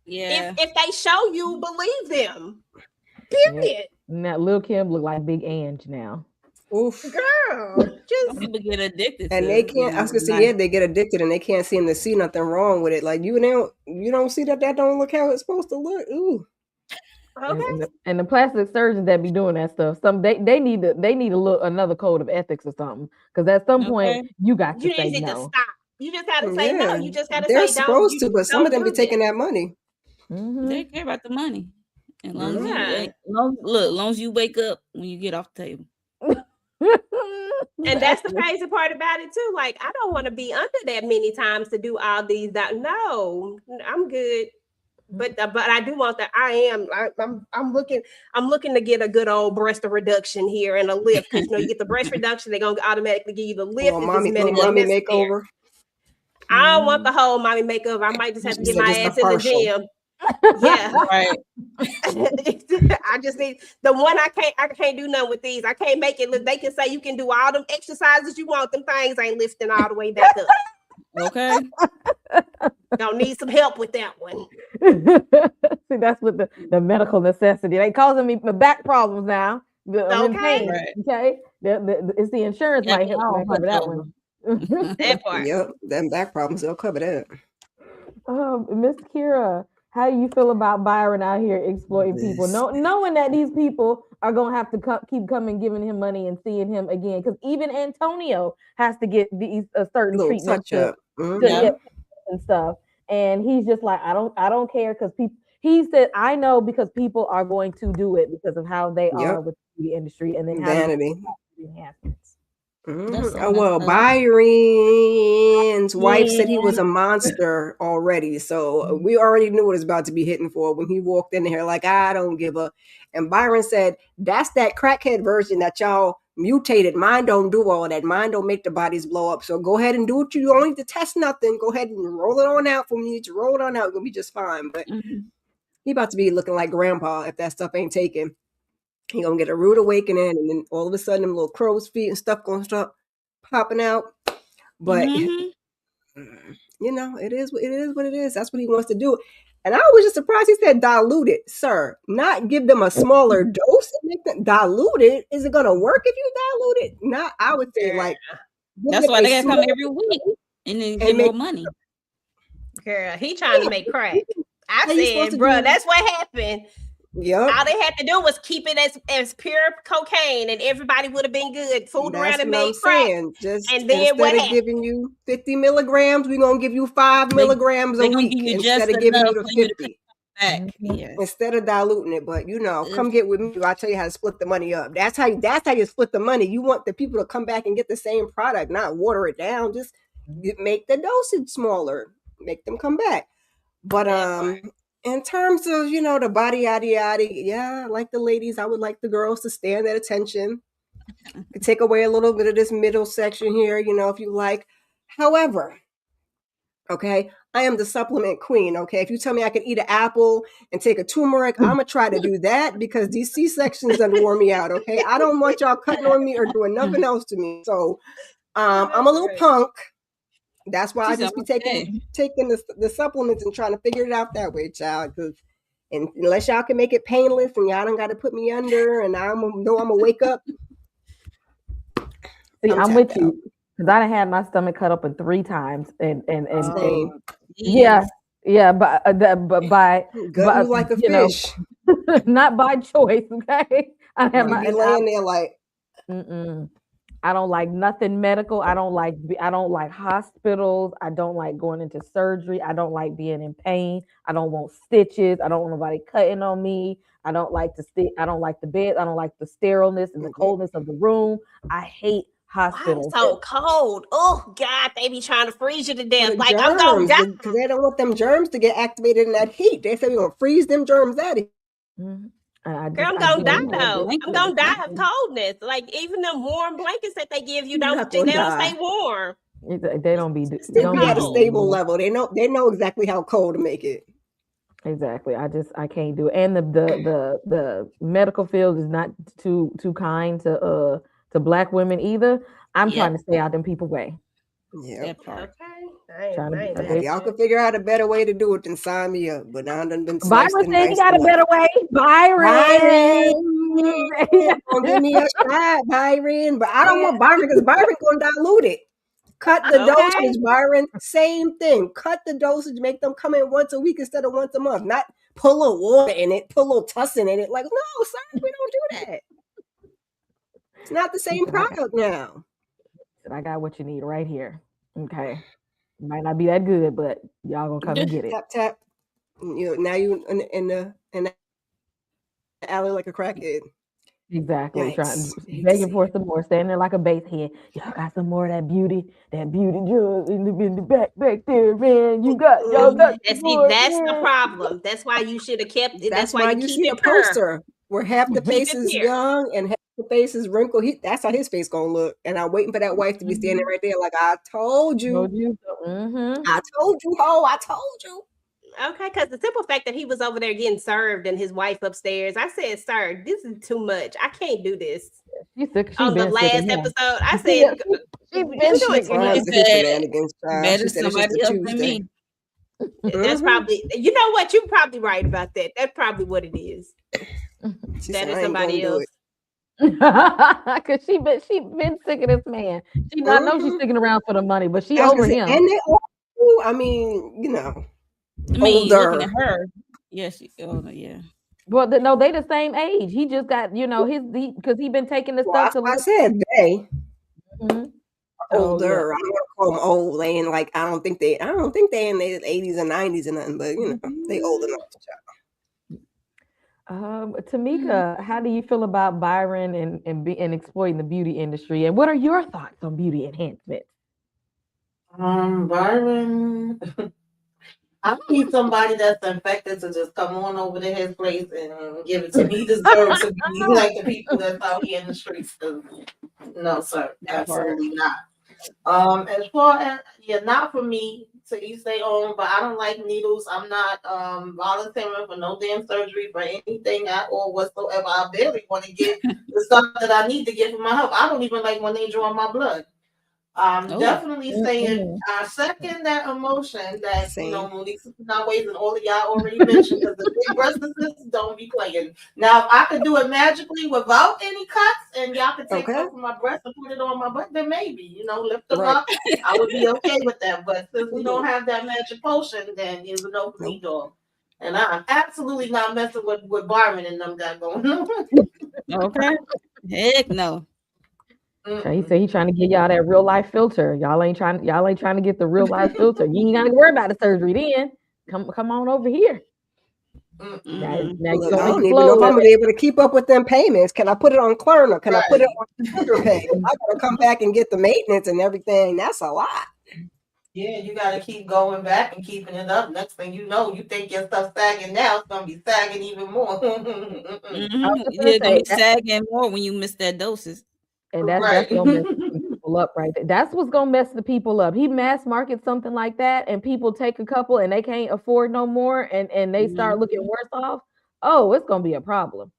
Yeah. If they show you, believe them. Period. Now Lil Kim look like Big Ange now. Oof. Girl, just people get addicted, and they can't. I was gonna say, they get addicted, and they can't seem to see nothing wrong with it. Like you don't see that don't look how it's supposed to look. Ooh. Okay. And the plastic surgeons that be doing that stuff, they need another code of ethics or something. Because at some point you got to say no. To stop. You just got to say no. You just got to say they're supposed to, but some of them be taking that money. Mm-hmm. They care about the money. And long as you wake up when you get off the table. And that's the crazy part about it too. Like, I don't want to be under that many times to do all these. No, I'm good. But I do want that. I'm looking to get a good old breast reduction here and a lift, because you get the breast reduction, they're gonna automatically give you the lift if it's medically necessary. Makeover. I don't want the whole mommy makeover. I might just have to get my ass in the gym. Yeah. Right. I just need the one. I can't do nothing with these. I can't make it look. They can say you can do all them exercises you want. Them things ain't lifting all the way back up. Okay. Don't need some help with that one. See, that's what the medical necessity. They causing me my back problems now. I'm in pain. Right. Okay. It's the insurance might help cover that one. That part. Yep, them back problems, they'll cover that. Miss Kira, how do you feel about Byron out here exploiting people, knowing that these people are gonna have to keep coming, giving him money and seeing him again? Because even Antonio has to get these certain treatments to get and stuff, and he's just like, I don't care, because people. He said, I know, because people are going to do it because of how they are with the beauty industry, and then vanity. Mm-hmm. Well, Byron's wife said he was a monster already, so we already knew what it was about to be hitting for when he walked in here like, I don't give a. And Byron said, that's that crackhead version that y'all mutated. Mine don't do all that. Mine don't make the bodies blow up. So go ahead and do what you don't need to test nothing. Go ahead and roll it on out. When you need to roll it on out, it's gonna be just fine. But he about to be looking like grandpa if that stuff ain't taken. He gonna get a rude awakening, and then all of a sudden them little crow's feet and stuff gonna start popping out. But you know, it is what it is. That's what he wants to do. And I was just surprised he said dilute it, sir. Not give them a smaller dose and make them dilute it. Is it gonna work if you dilute it? Not, I would say like that's why they gotta come every week and then get more money. Girl, he trying to make crack. I said, bro, that's what happened. Yep. All they had to do was keep it as pure cocaine, and everybody would have been good. Fooled around and made crack. Just and then instead of giving you 50 milligrams, we're gonna give you 5 milligrams a week instead of giving you the 50. Instead of diluting it. But you know, come get with me. I'll tell you how to split the money up. That's how you split the money. You want the people to come back and get the same product, not water it down. Just make the dosage smaller. Make them come back. But in terms of, you know, the body yada, yeah, like the ladies, I would like the girls to stand at attention. Could take away a little bit of this middle section here, you know, if you like. However, okay, I am the supplement queen, okay? If you tell me I can eat an apple and take a turmeric, I'm going to try to do that, because these C-sections done wore me out, okay? I don't want y'all cutting on me or doing nothing else to me. So I'm a little punk. That's why I just be taking the supplements and trying to figure it out that way, child. Because unless y'all can make it painless and y'all don't got to put me under, and I'm gonna wake up. See, I'm with you, because I done had my stomach cut open 3 times, and yeah, but by like a fish, not by choice. Okay, I have my laying there like. I don't like nothing medical. I don't like hospitals. I don't like going into surgery. I don't like being in pain. I don't want stitches. I don't want nobody cutting on me. I don't like I don't like the bed. I don't like the sterileness and the coldness of the room. I hate hospitals. Why it's so cold. Oh God, they be trying to freeze you to death. Like, I'm going down because they don't want them germs to get activated in that heat. They say we're gonna freeze them germs out of here. I'm gonna die though. I'm gonna die of coldness. Like, even them warm blankets that they give you don't stay warm. They don't be at a stable level. They know exactly how cold to make it. Exactly. I can't do it. And the medical field is not too kind to Black women either. I'm trying to stay out them people way. Yeah. Okay. If y'all can figure out a better way to do it, then sign me up. But I done been Byron said he got a better way. Byron. Don't give me a shot, Byron. But I don't want Byron, because Byron gonna dilute it. Cut the dosage, Byron. Same thing. Cut the dosage. Make them come in once a week instead of once a month. Not put a little water in it, put a little tussin in it. Like, no, sir, we don't do that. It's not the same product now. I got what you need right here. Okay. Might not be that good, but y'all gonna come and get it. Tap. Now you in the alley like a crackhead. Exactly. Trying Yikes. begging for some more, standing there like a base head. Y'all got some more of that beauty drug in the back there, man. Y'all got And some see, more, that's the man. problem. That's why you should have kept it. That's That's why why you you keep see it a pure. poster where half the Keep face it is pure. young and half the face is wrinkled. That's how his face gonna look. And I'm waiting for that wife to be standing right there, like I told you, Told you so. Mm-hmm. I told you, ho, I told you. Okay, because the simple fact that he was over there getting served and his wife upstairs, I said, "Sir, this is too much. I can't do this." She sick. She On the been sick of last him. episode, I Yeah, said, she been "Just do She it sick too of much." She clowns with his said, shenanigans, child. better She said it's just a somebody else than Tuesday. me. That's Mm-hmm. probably, you know what? You're probably right about that. That's probably what it is. She said, Better I ain't gonna somebody do else. it. Cause she been sick of this man. I know she's Mm-hmm. sticking around for the money, but she I was gonna over say, him. and they all, I mean, I mean, looking at older. her, yeah, oh no, yeah. Well, no, they the same age. He just got because he been taking the Well, stuff that's to why I look. said they Mhm. So yeah. older. I don't want to call them old. They ain't like I don't think they in their 80s and 90s and nothing, but they old enough. Tamika, how do you feel about Byron and exploiting the beauty industry? And what are your thoughts on beauty enhancement? Byron. I need somebody that's infected to just come on over to his place and give it to me. He deserves to be like the people that's out here in the streets. No, sir, That part. absolutely not. As far as not for me. To each their own, but I don't like needles. I'm not volunteering for no damn surgery for anything at all whatsoever. I barely want to get the stuff that I need to get for my health. I don't even like when they draw my blood. I'm Oh, definitely saying Mm-mm. I second that emotion that Same. Monique Ways and all of y'all already mentioned because the big breast sisters don't be playing. Now, if I could do it magically without any cuts and y'all could take Okay. some from my breast and put it on my butt, then maybe lift them Right. up. I would be okay with that. But since we don't Mhm. have that magic potion, then it's a no for me, Nope. dog. And I'm absolutely not messing with Barman and them got going on. okay. Heck no. He said he trying to get y'all that real life filter. Y'all ain't trying to get the real life filter. You ain't gotta worry about the surgery then. Come on over here. Now, Mm-mm. now you Look, I gonna don't even know if explode. I'm gonna be able to keep up with them payments. Can I put it on Klarna? Can I put it Right. on Twitter Pay? I gotta come back and get the maintenance and everything. That's a lot. Yeah, you got to keep going back and keeping it up. Next thing you know, you think your stuff's sagging now, it's going to be sagging even more. I was just gonna You're gonna say be sagging more when you miss that doses. and that's Right. gonna mess some people up right there. That's what's gonna mess the people up. He mass markets something like that, and people take a couple and they can't afford no more, and they start looking Mhm. worse off. Oh, it's gonna be a problem.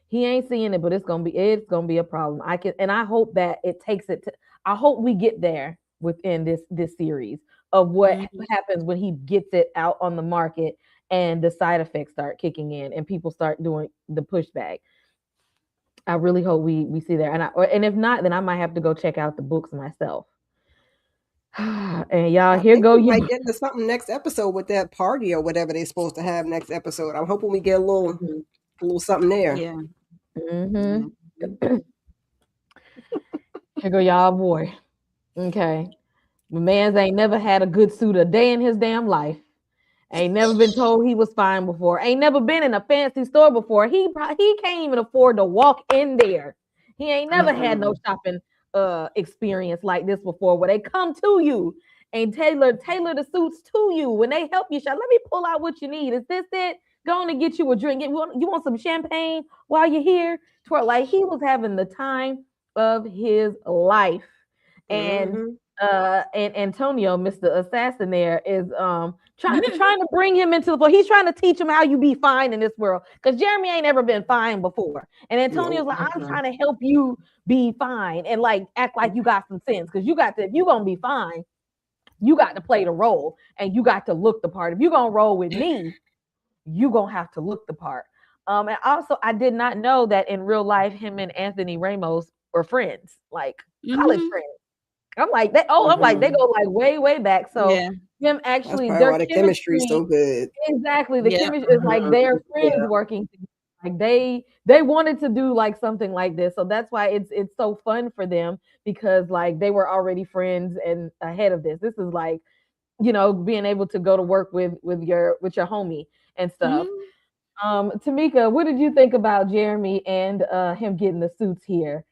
He ain't seeing it, but it's gonna be a problem. I hope that it takes it to. I hope we get there within this series of what Mhm. happens when he gets it out on the market and the side effects start kicking in and people start doing the pushback. I really hope we see there. And if not, then I might have to go check out the books myself. And y'all, I here think go we you. might get into something next episode with that party or whatever they're supposed to have next episode. I'm hoping we get a little something there. Yeah. Hmm. Mhm. Here go y'all, boy. Okay, my man's ain't never had a good suit a day in his damn life. Ain't never been told he was fine before. Ain't never been in a fancy store before. He can't even afford to walk in there. He ain't never had no Mm-mm. shopping experience like this before where they come to you and tailor the suits to you when they help you shop. Let me pull out what you need. Is this it? Go on and get you a drink. You want some champagne while you're here? Like he was having the time of his life. And Mm-hmm. and Antonio, Mr. Assassin there is trying to bring him into the floor. He's trying to teach him how you be fine in this world. Because Jeremy ain't ever been fine before. And Antonio's Nope. like, I'm Mm-mm. trying to help you be fine and like act like you got some sense. Because if you gonna be fine, you got to play the role and you got to look the part. If you're gonna roll with me, you gonna have to look the part. And also I did not know that in real life, him and Anthony Ramos were friends, like college Mhm. friends. I'm like they Mm-hmm. go like way, way back. So Yeah. him That's actually probably their why the chemistry is chemistry, so good. exactly. The Yep. chemistry is like their friends Yeah. working together. Like they wanted to do like something like this. So that's why it's so fun for them because like they were already friends and ahead of this. This is like, being able to go to work with your homie and stuff. Mhm. Tamika, what did you think about Jeremy and him getting the suits here?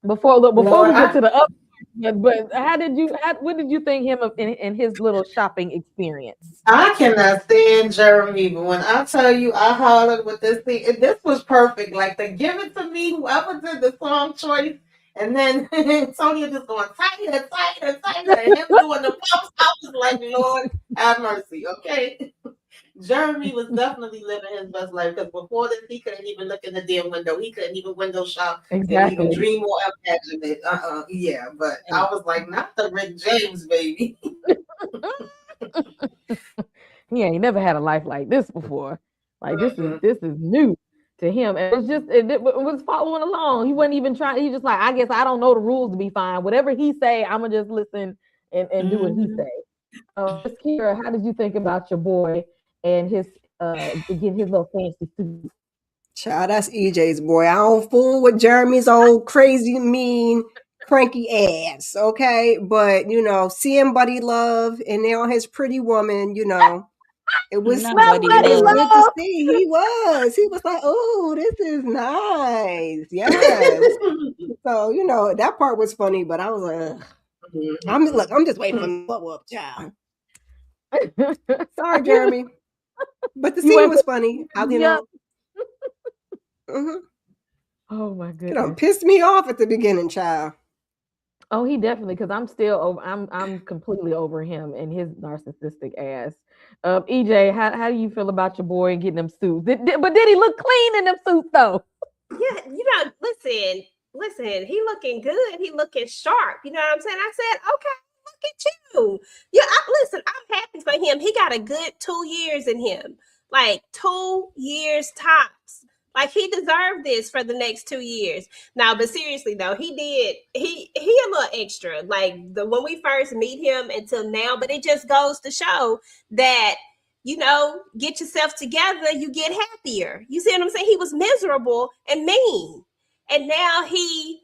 Before Lord, we get to the other, but what did you think him in his little shopping experience? I cannot stand Jeremy, but when I tell you I hollered with this thing, this was perfect. Like to give it to me, whoever did the song choice, and then Sonya just going tighter, tighter, tighter, and him doing the pumps. I was like, Lord, have mercy, okay? Jeremy was definitely living his best life because before this, he couldn't even look in the damn window. He couldn't even window shop and even Exactly. dream or imagine it. Yeah, but I was like, not the Rick James, baby. He ain't never had a life like this before. Like Mm-mm. this is new to him. And it was following along. He wasn't even trying. He just like, I guess I don't know the rules to be fine. Whatever he say, I'm gonna just listen and do what he say. Miss Kira, how did you think about your boy and his getting his little fancy suit? Child, that's EJ's boy. I don't fool with Jeremy's old crazy, mean, cranky ass. Okay, but seeing Buddy Love and now his pretty woman, it was Not My Buddy buddy Love. good to love. see. He was like, oh, this is nice. Yes. So that part was funny, but I was like, ugh. I'm just waiting for the blow up, child. Sorry, Jeremy, but the You scene went was for funny. How yep. Mhm. Oh my It done goodness. pissed me off at the beginning, child. Oh, he definitely because I'm still over. I'm completely over him and his narcissistic ass. EJ, how do you feel about your boy getting them suits? But did he look clean in them suits though? Yeah, listen, he looking good. He looking sharp. You know what I'm saying? I said, okay, look at you. Yeah, listen, I'm happy for him. He got a good 2 years in him. Like 2 years tops. Like he deserved this for the next 2 years. Now, but seriously though, he a little extra. Like when we first meet him until now, but it just goes to show that get yourself together, you get happier. You see what I'm saying? He was miserable and mean. And now he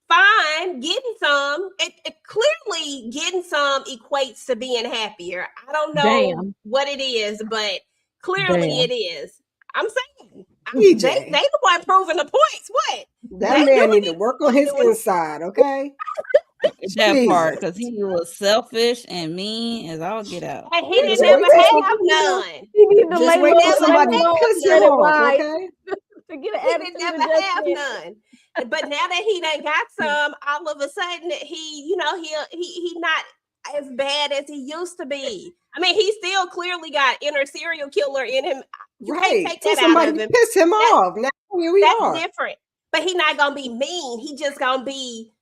fine getting some. It clearly getting some equates to being happier. I don't know Damn, what it is, but clearly damn. it is. I'm saying they EJ, the one proving the points. What? that They man doing need to it. work on They his doing inside, okay? That part, Jesus. because he was selfish and mean as all get out. and he Just didn't wait ever till have none. He need to He just lay wait didn't till low, ever lay somebody low, have piss let him it none. off, ride okay? to get an He didn't attitude ever have adjustment. none. But now that he done got some, all of a sudden he not as bad as he used to be. I mean, he still clearly got inner serial killer in him. You can't Right. take Till that out somebody of him. piss him That off. Now here we that's are. different. But he not gonna be mean. He just gonna be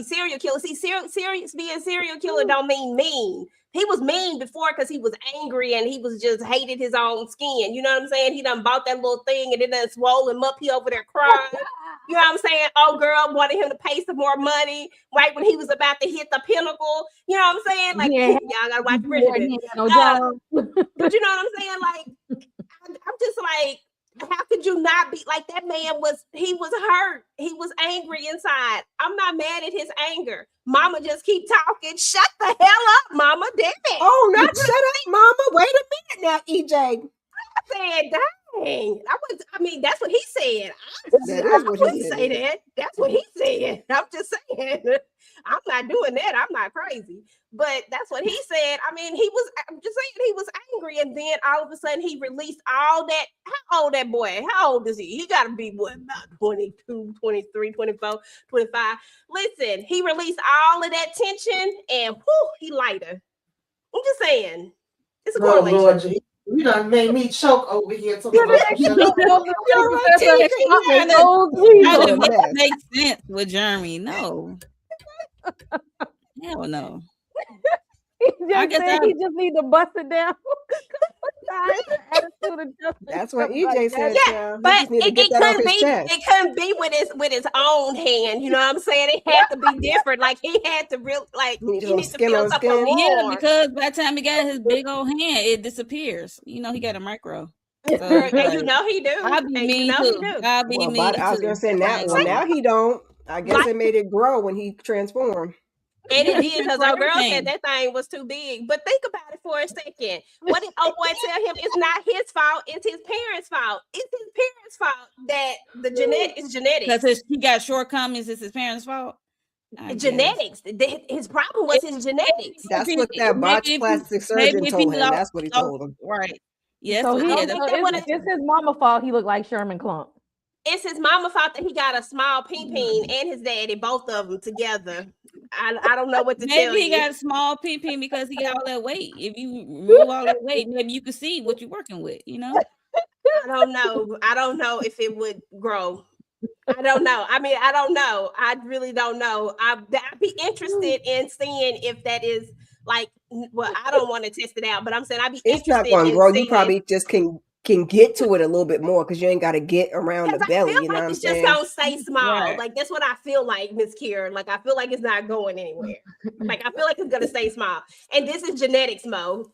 serial killer. See, serious being serial killer don't mean mean. He was mean before because he was angry and he was just hated his own skin. You know what I'm saying? He done bought that little thing and it done swole him up. He over there crying. You know what I'm saying? Oh, girl wanted him to pay some more money right when he was about to hit the pinnacle. You know what I'm saying? Like, He ain't y'all gotta watch had, he Bridgerton. ain't had no Uh, job. but you know what I'm saying? Like, I'm just like, how could you not be like that man he was hurt. He was angry inside. I'm not mad at his anger. Mama just keep talking. Shut the hell up, mama. Damn it. Oh, not shut up, mama. Wait a minute now, EJ. I said, dang. I mean, that's what he said. That I is what he wouldn't said. say that. That's what he said. I'm just saying. I'm not doing that. I'm not crazy. But that's what he said. I mean, I'm just saying he was angry. And then all of a sudden he released all that. How old that boy? How old is he? He got to be what, about 22, 23, 24, 25. Listen, he released all of that tension and whew, he lighter. I'm just saying. It's a Oh, correlation. Lord, you done made me choke over here. Yeah, the next thing you know, the professor He popping trying to, gold he trying What to a tweezers. make, mess. make sense with Jeremy. No. Hell no. He I just guess said I he just need to bust it down. Attitude adjustment. That's what stuff EJ like said, that. Yeah, child. He but just need to it, get it that off couldn't his be chest. it couldn't be with his own hand. You know what I'm saying? It had to be different. Like he had to He he needs needs to skin feel on something skin. Yeah, more. because by the time he got his big old hand, it disappears. You know, he got a micro. So it's And like, you know he do. I'll be And you mean know he too. do. I'll be Well, mean I was too. gonna say I now. ain't Well, gonna now lie. he don't. I guess Like it made it grow when he transformed. And Yeah, it he did paying because for our girl everything. said that thing was too big. But think about it for a second. What did old boy tell him? It's not his fault. It's his parents' fault. It's his parents' fault that the Because genetics. he got shortcomings. It's his parents' fault. I guess. Genetics. His problem was his genetics. That's what that botched plastic surgeon maybe if he told him. lost, That's what he told him. right. Yes, So I he, don't that's think so that would have. it's his mama fault. He looked like Sherman Klump. It's his mama fault that he got a small peen and his daddy, both of them together. I don't know what to tell maybe he you. got a small pee because he got all that weight. If you remove all that weight, maybe you can see what you're working with. You know. I don't know. I don't know if it would grow. I don't know. I mean, I don't know. I really don't know. I'd be interested in seeing if that is like. Well, I don't want to test it out, but I'm saying I'd be It's not interested going to in grow. You seeing. probably just can get to it a little bit more because you ain't got to get around the Because I belly. feel You know like what I'm it's just saying? gonna stay small. Right. Like that's what I feel like, Miss Kier. Like I feel like it's not going anywhere. Like I feel like it's gonna stay small. And this is genetics, Mo.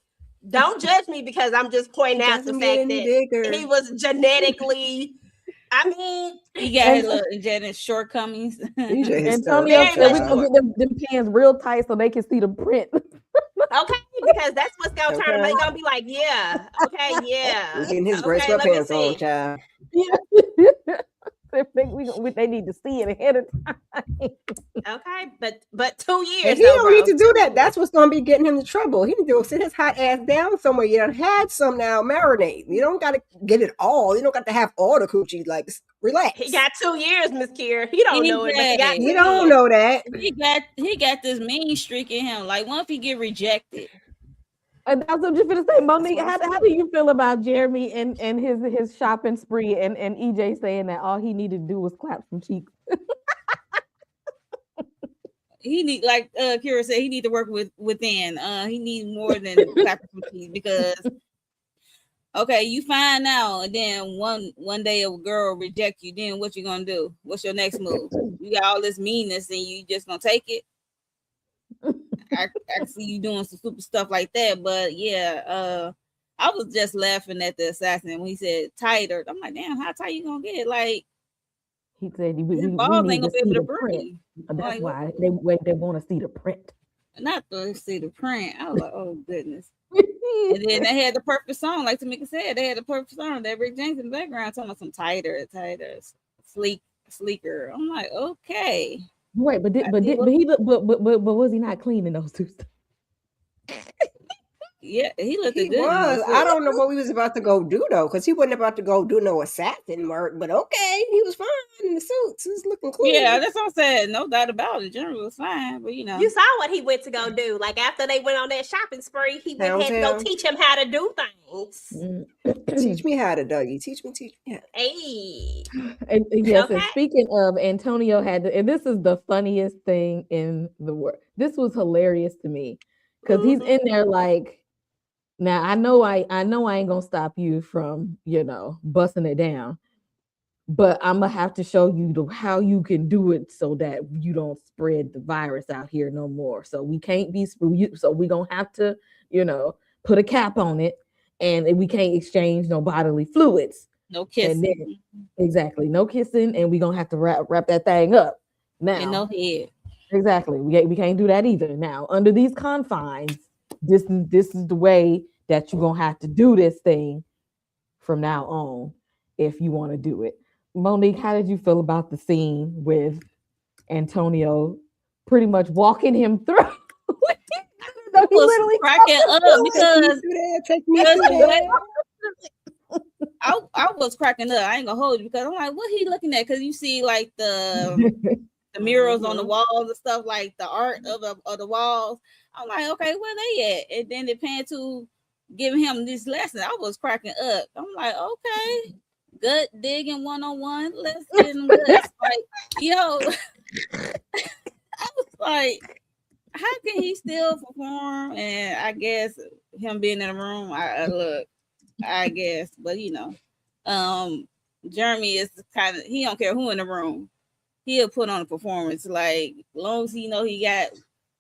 Don't judge me because I'm just pointing It out the doesn't get fact any that bigger. he was genetically. I mean, He got his little genetic shortcomings. DJ Antonio Very said much we're gonna more. get them pants real tight so they can see the print. Okay, because that's what's gonna turn him. Okay. They're gonna be like, yeah, okay, yeah, We're getting his gray okay. Let me sweatpants on, see. child. They need to see it ahead of time. Okay, but 2 years And he though, don't bro. need to do 2 that. years. That's what's going to be getting him in trouble. He need to go sit his hot ass down somewhere. You done had some now, marinate. You don't got to get it all. You don't got to have all the coochie. Like, relax. He got 2 years, Miss Kier. He don't know it, but he got 2 You years. don't know that. He got this mean streak in him. Like, what if he get rejected? And that's what I'm just gonna say, Monique. what I'm How do you feel about Jeremy and his shopping spree and EJ saying that all he needed to do was clap some cheeks? He need, like Kira said, he need to work within. He need more than clapping some cheeks because okay, you find out, and then one day a girl reject you. Then what you gonna do? What's your next move? You got all this meanness, and you just gonna take it? I see you doing some stupid stuff like that, but yeah, I was just laughing at the assassin when he said tighter. I'm like, damn, how tight you gonna get? Like, He said we balls need ain't to gonna be see able to the print. breathe. That's Like, why they want to see the print. not to see the print. I was like, oh goodness. And then they had the perfect song, like Tamika said, they had the perfect song. That Rick James in the background talking about some tighter, sleeker. I'm like, okay. Right, but was he not cleaning those two? Yeah, he looked He good. was. I don't know what we was about to go do though, because he wasn't about to go do no assassin work. But okay, he was fine in the suits. He was looking clean. Yeah, that's what I said. No doubt about it. General was fine, but you know, You saw what he went to go do. Like after they went on that shopping spree, he had to go teach him how to do things. Teach me how to, Dougie. Teach me how. Hey. And yes, Okay. and speaking of, Antonio and this is the funniest thing in the world. This was hilarious to me because he's in there like, now I know I ain't gonna stop you from busting it down, but I'm gonna have to show you how you can do it so that you don't spread the virus out here no more. So we can't be so we gonna have to put a cap on it, and we can't exchange no bodily fluids. No kissing. And then, exactly, no kissing, and we gonna have to wrap that thing up now. And no head. Exactly, we can't do that either. Now, under these confines, this is the way that you're gonna have to do this thing from now on if you want to do it. Monique, how did you feel about the scene with Antonio pretty much walking him through? I was cracking up because I was cracking up. I ain't gonna hold you because I'm like, what he looking at? Because you see like the murals on the walls and stuff, like the art of the walls. I'm like, okay, where they at? And then they pan to giving him this lesson. I was cracking up. I'm like, okay, gut digging 101. Let's get him guts. Like, yo, I was like, how can he still perform? And I guess him being in the room, I guess, but Jeremy is kind of, he don't care who in the room. He'll put on a performance. Like, as long as he know he got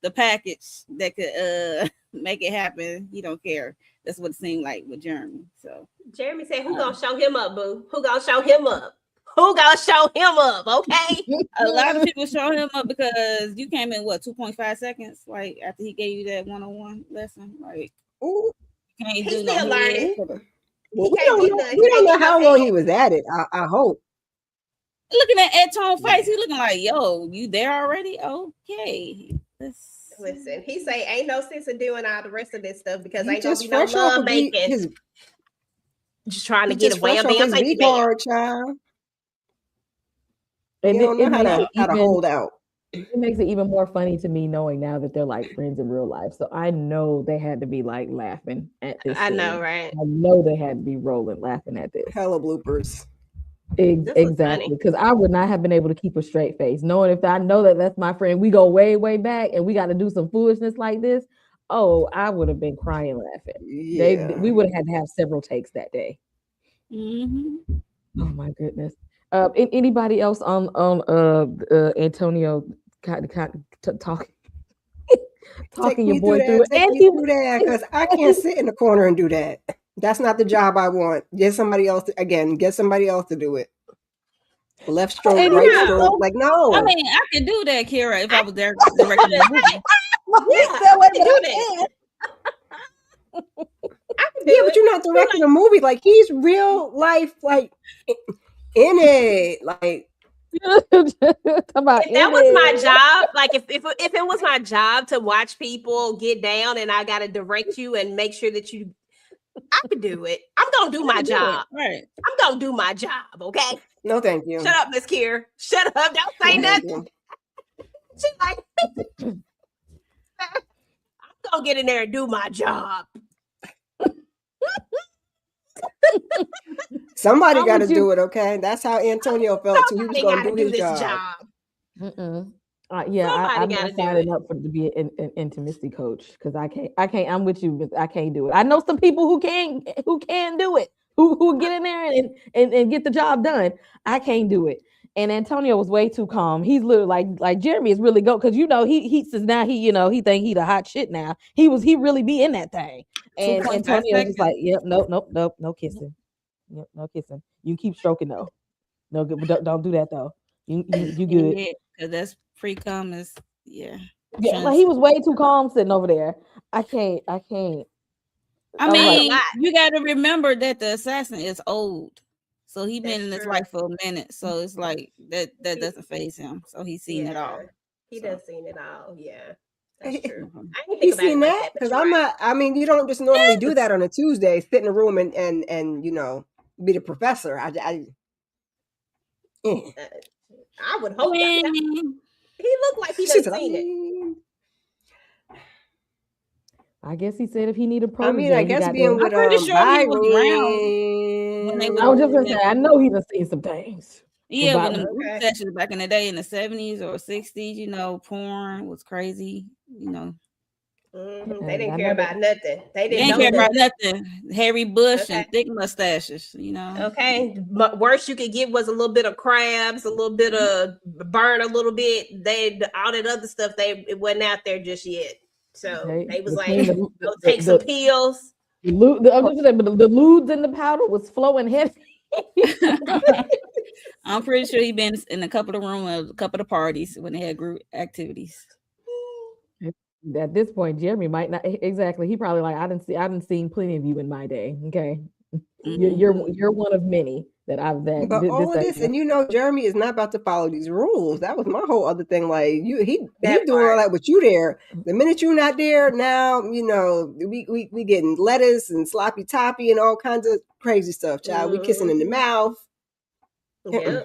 the package that could make it happen, he don't care. That's what it seemed like with Jeremy. So Jeremy said, "Who gonna show him up, boo? Who gonna show him up? who gonna show him up? Okay. A lot of people show him up because you came in 2.5 seconds, like after he gave you that 101 lesson. Like, Ooh. can't He's do no still learning. Well, He we can't don't get know. the. We He don't can't know get no how long he head. was at it. I hope. Looking at Ed Tone face, he looking like, yo, you there already? Okay. Listen, he say ain't no sense in doing all the rest of this stuff because He ain't gonna just be no fresh off love of making. his. Just trying to He get a just fresh wham off bam his thank you V man. card, child. And You don't know how to even hold out. it makes it even more funny to me knowing now that they're like friends in real life. So I know they had to be like laughing at this. I know, scene. right? I know they had to be rolling laughing at this. Hella bloopers. This was Exactly, funny. because I would not have been able to keep a straight face, knowing if I know that that's my friend, we go way, way back, and we got to do some foolishness like this. Oh, I would have been crying laughing. Yeah. We would have had to have several takes that day. Mm-hmm. Oh my goodness. Anybody else on Antonio talking talking your boy through it? Take me through that, because I can't sit in the corner and do that. That's not the job I want. Get somebody else to do it. Left stroke, And right yeah. stroke. Like, no. I mean, I could do that, Kira, if I was there directing the movie. Yeah, I can do that. I can do Yeah, it. but you're not directing a movie. Like, he's real life, like, in it. Like, about If that was my it. job, like if it was my job to watch people get down and I gotta direct you and make sure that you, I could do it. I'm gonna do my job. Right. I'm gonna do my job. Okay. no, thank you. Shut up, Miss Kier. Shut up. Don't say No, thank nothing. you. She's like, I'm gonna get in there and do my job. Somebody I'm got to with you. do it, okay? That's how Antonio felt too. He was Somebody going to gotta do do his this job. job. Yeah, Somebody I'm gotta not do signing it. up to be an intimacy coach because I can't. I'm with you, but I can't do it. I know some people who can do it, who get in there and get the job done. I can't do it. And Antonio was way too calm. He's literally like Jeremy is really go because he says now he think he the hot shit now. He really be in that thing. And 2.5 Antonio was just like, seconds. yep, nope, no kissing. Yep, no kissing. You keep stroking though. No good, but don't do that though. You good. Yeah, because that's pre-com is, yeah. Yeah, like he was way too calm sitting over there. I can't. I was mean, like- you got to remember that the assassin is old. So he been That's in his true. life for a minute. So it's like that doesn't phase him. So he's seen it all. He So. done seen it all. Yeah. That's true. Mhm. I didn't think He's about it seen like that? but Because you're I'm right. not, I mean, you don't just normally do that on a Tuesday, sit in a room and be the professor. I would hope that. He looked like he She done said, seen it. I guess he said if he needed a I protege, mean, I he guess got being to. with pretty sure he was around when they I was just gonna Yeah. say, I know he done seen some things. Yeah, About- when the movie Okay. sessions back in the day in the 70s or 60s, porn was crazy. They didn't I care know about nothing. They They didn't ain't know care about nothing. nothing. Hairy bush Okay. and thick mustaches, Okay. But worst you could get was a little bit of crabs, a little bit of burn, a little bit. All that other stuff, it wasn't out there just yet. So they was like, between go take some pills. I was gonna say, but the ludes and the powder was flowing heavy. I'm pretty sure he been in a couple of rooms, a couple of parties when they had group activities. At this point, Jeremy might not exactly. He probably like I didn't seen plenty of you in my day. Okay, you're one of many that I've that. But all of this, and Jeremy is not about to follow these rules. That was my whole other thing. Like he doing all that with you there. The minute you're not there, now we getting lettuce and sloppy toppy and all kinds of crazy stuff. Child, we kissing in the mouth. Yeah,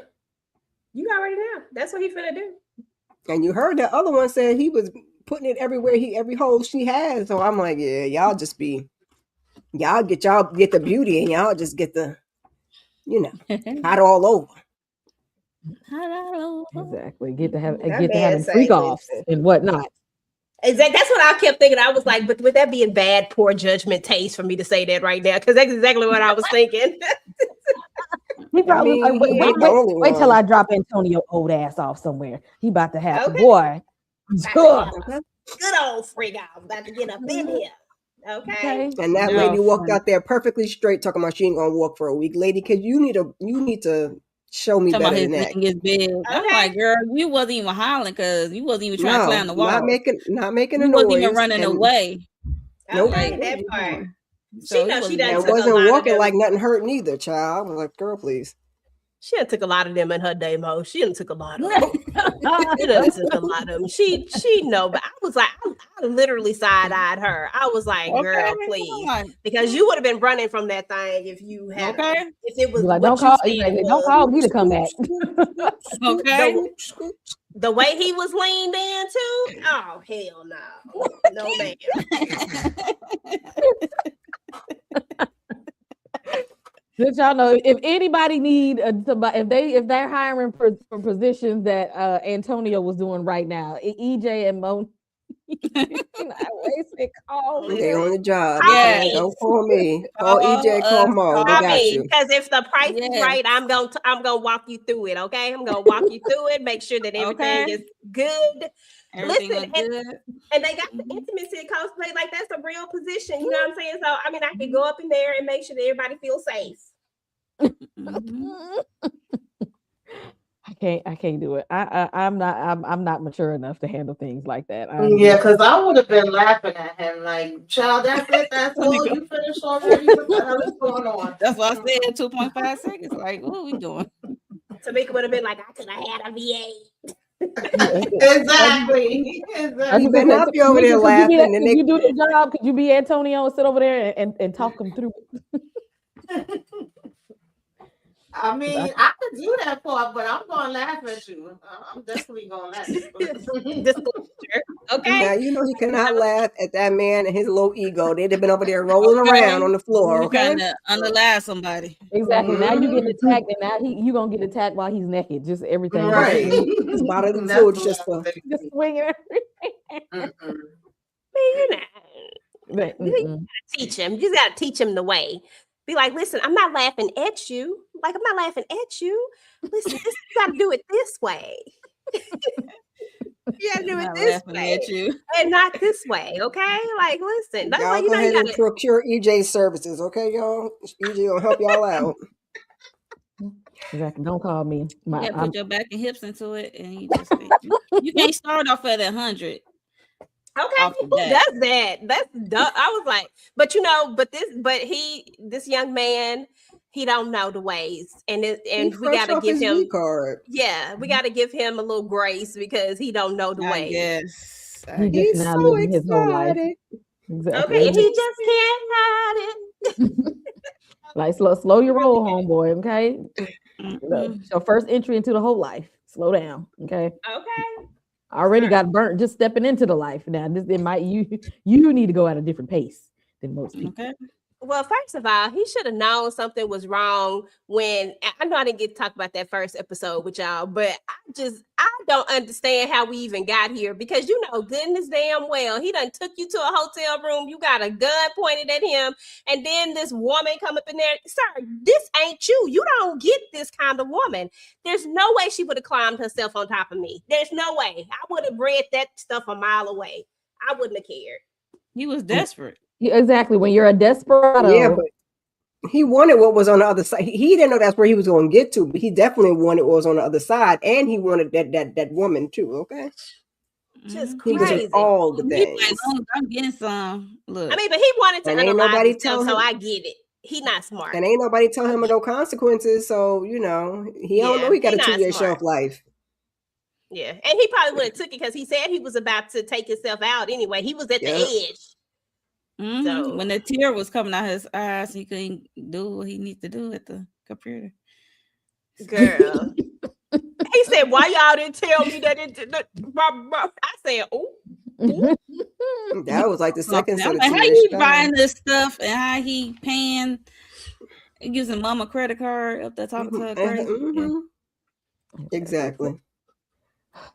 you already know. That's what he finna do. And you heard the other one said he was putting it everywhere every hole she has. So I'm like, yeah, y'all get the beauty and y'all just get the hot all over. Exactly. Get to That having man freak say, offs listen. and whatnot. Exactly. That's what I kept thinking. I was like, but with that being bad, poor judgment taste for me to say that right now, because that's exactly what I was thinking. He probably I mean, wait till I drop Antonio old ass off somewhere. He about to have Okay. boy. Good old freak out. About to get up in here. Okay. And that lady walked out there perfectly straight, talking about she ain't gonna walk for a week, lady. Because you need to Show me Talking about better his than that. thing is big. I'm Okay. like, girl, you wasn't even hollering because you wasn't even trying to climb the wall. Not making a You wasn't even noise. running And away. nope. Like, Okay, what are that you part. doing? She So he knows she wasn't done doing and took a wasn't lot of walking them. like nothing hurt neither, child. I was like, girl, please. She done took a lot of them in her day, Mo. She done took a lot of them. She done took a lot of them. She know, but I was like, I literally side-eyed her. I was like, Okay, girl, come please. on. Because you would have been running from that thing if you had Okay. if it was Like, what don't you said don't call me to come back. Okay. The way he was leaned in too. Oh hell no. No ma'am. Let y'all know if anybody need somebody, if they're hiring for positions that Antonio was doing right now, EJ and Mo. Call They on the job. Yes. Okay? Don't call me. Call EJ. Call Mo. They got you. Because if the price is right, I'm gonna walk you through it. Okay, I'm gonna walk you through it. Make sure that everything is good. Everything Listen, good. and they got the intimacy cosplay. Like that's a real position. You know what I'm saying? So I mean, I can go up in there and make sure that everybody feels safe. I can't do it. I'm not mature enough to handle things like that. Yeah, because I would have been laughing at him like, child, that's it, that's all, you finished already? What the hell is going on? That's what I said, 2.5 seconds. Like, what are we doing? Tamika would have been like, I could have had a VA. Exactly. You better not be over there laughing. Could you do the job? Could you be Antonio and sit over there and talk them through it? I mean, I could do that part, but I'm going to laugh at you. I'm definitely going to laugh. Disclosure. Okay. Now, you know he cannot laugh at that man and his low ego. They'd have been over there rolling around on the floor, okay? Trying to underlie somebody. Exactly. Now you get attacked, and now you gonna get attacked while he's naked. Just everything. Right. His bodily fluids just swinging. Man, you gotta teach him. You just gotta teach him the way. Be like, listen, I'm not laughing at you. Like, I'm not laughing at you. Listen, you gotta do it this way. You gotta do it this way at you. and not this way, okay? Like, listen, that's y'all why you go know ahead you and gotta procure EJ's services, okay, y'all? EJ will help y'all out. Exactly. Don't call me. Put your back and hips into it, and you just you can't start off at 100. Okay, who does that? That's dumb. I was like, but this young man, he don't know the ways, and we gotta give him card. Yeah, we gotta give him a little grace because he don't know the ways. Yes, he's just not living his whole life. Exactly. Okay, and he just can't hide it. Like slow your roll, homeboy. Okay, it's your first entry into the whole life. Slow down. Okay. Okay. Already got burnt just stepping into the life. Now you need to go at a different pace than most people. Okay. Well, first of all, he should have known something was wrong when I know I didn't get to talk about that first episode with y'all, but I don't understand how we even got here because goodness damn well he done took you to a hotel room, you got a gun pointed at him, and then this woman come up in there. Sir, this ain't you. You don't get this kind of woman. There's no way she would have climbed herself on top of me. There's no way. I would have read that stuff a mile away. I wouldn't have cared. He was desperate. Yeah, exactly. When you're a desperado. Yeah, but he wanted what was on the other side. He didn't know that's where he was going to get to, but he definitely wanted what was on the other side, and he wanted that woman too. Okay, just he crazy. was all the things. Like, I'm getting some. Look, I mean, but he wanted to ain't nobody tell him, so I get it. He not smart, and ain't nobody tell him no consequences. So he don't know he got a 2-year shelf life. Yeah, and he probably would have took it because he said he was about to take himself out anyway. He was at the edge. Mm-hmm. So when the tear was coming out his eyes, he couldn't do what he needs to do at the computer. Girl, he said, "Why y'all didn't tell me that I said, "Oh, that was like the second set of how you buying this stuff and how he paying, using mama credit card up the top of her credit." Yeah. Exactly.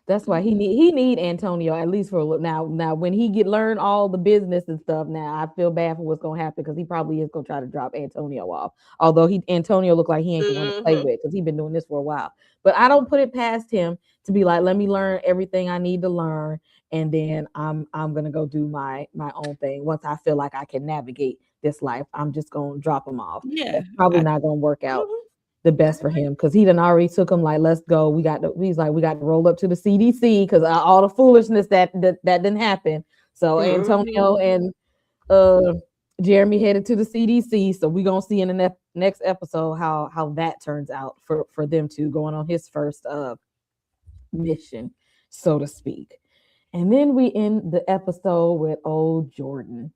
That's why he need Antonio at least for now. Now, when he learn all the business and stuff, now I feel bad for what's gonna happen because he probably is gonna try to drop Antonio off. Although Antonio look like he ain't the one to play with because he's been doing this for a while. But I don't put it past him to be like, let me learn everything I need to learn, and then I'm gonna go do my own thing. Once I feel like I can navigate this life, I'm just gonna drop him off. Yeah, it's probably not gonna work out. the best for him because he done already took him like, let's go. He's like, we got to roll up to the CDC because all the foolishness that didn't happen. So Antonio and Jeremy headed to the CDC. So we're gonna see in the next episode how that turns out for them two going on his first mission, so to speak. And then we end the episode with old Jordan.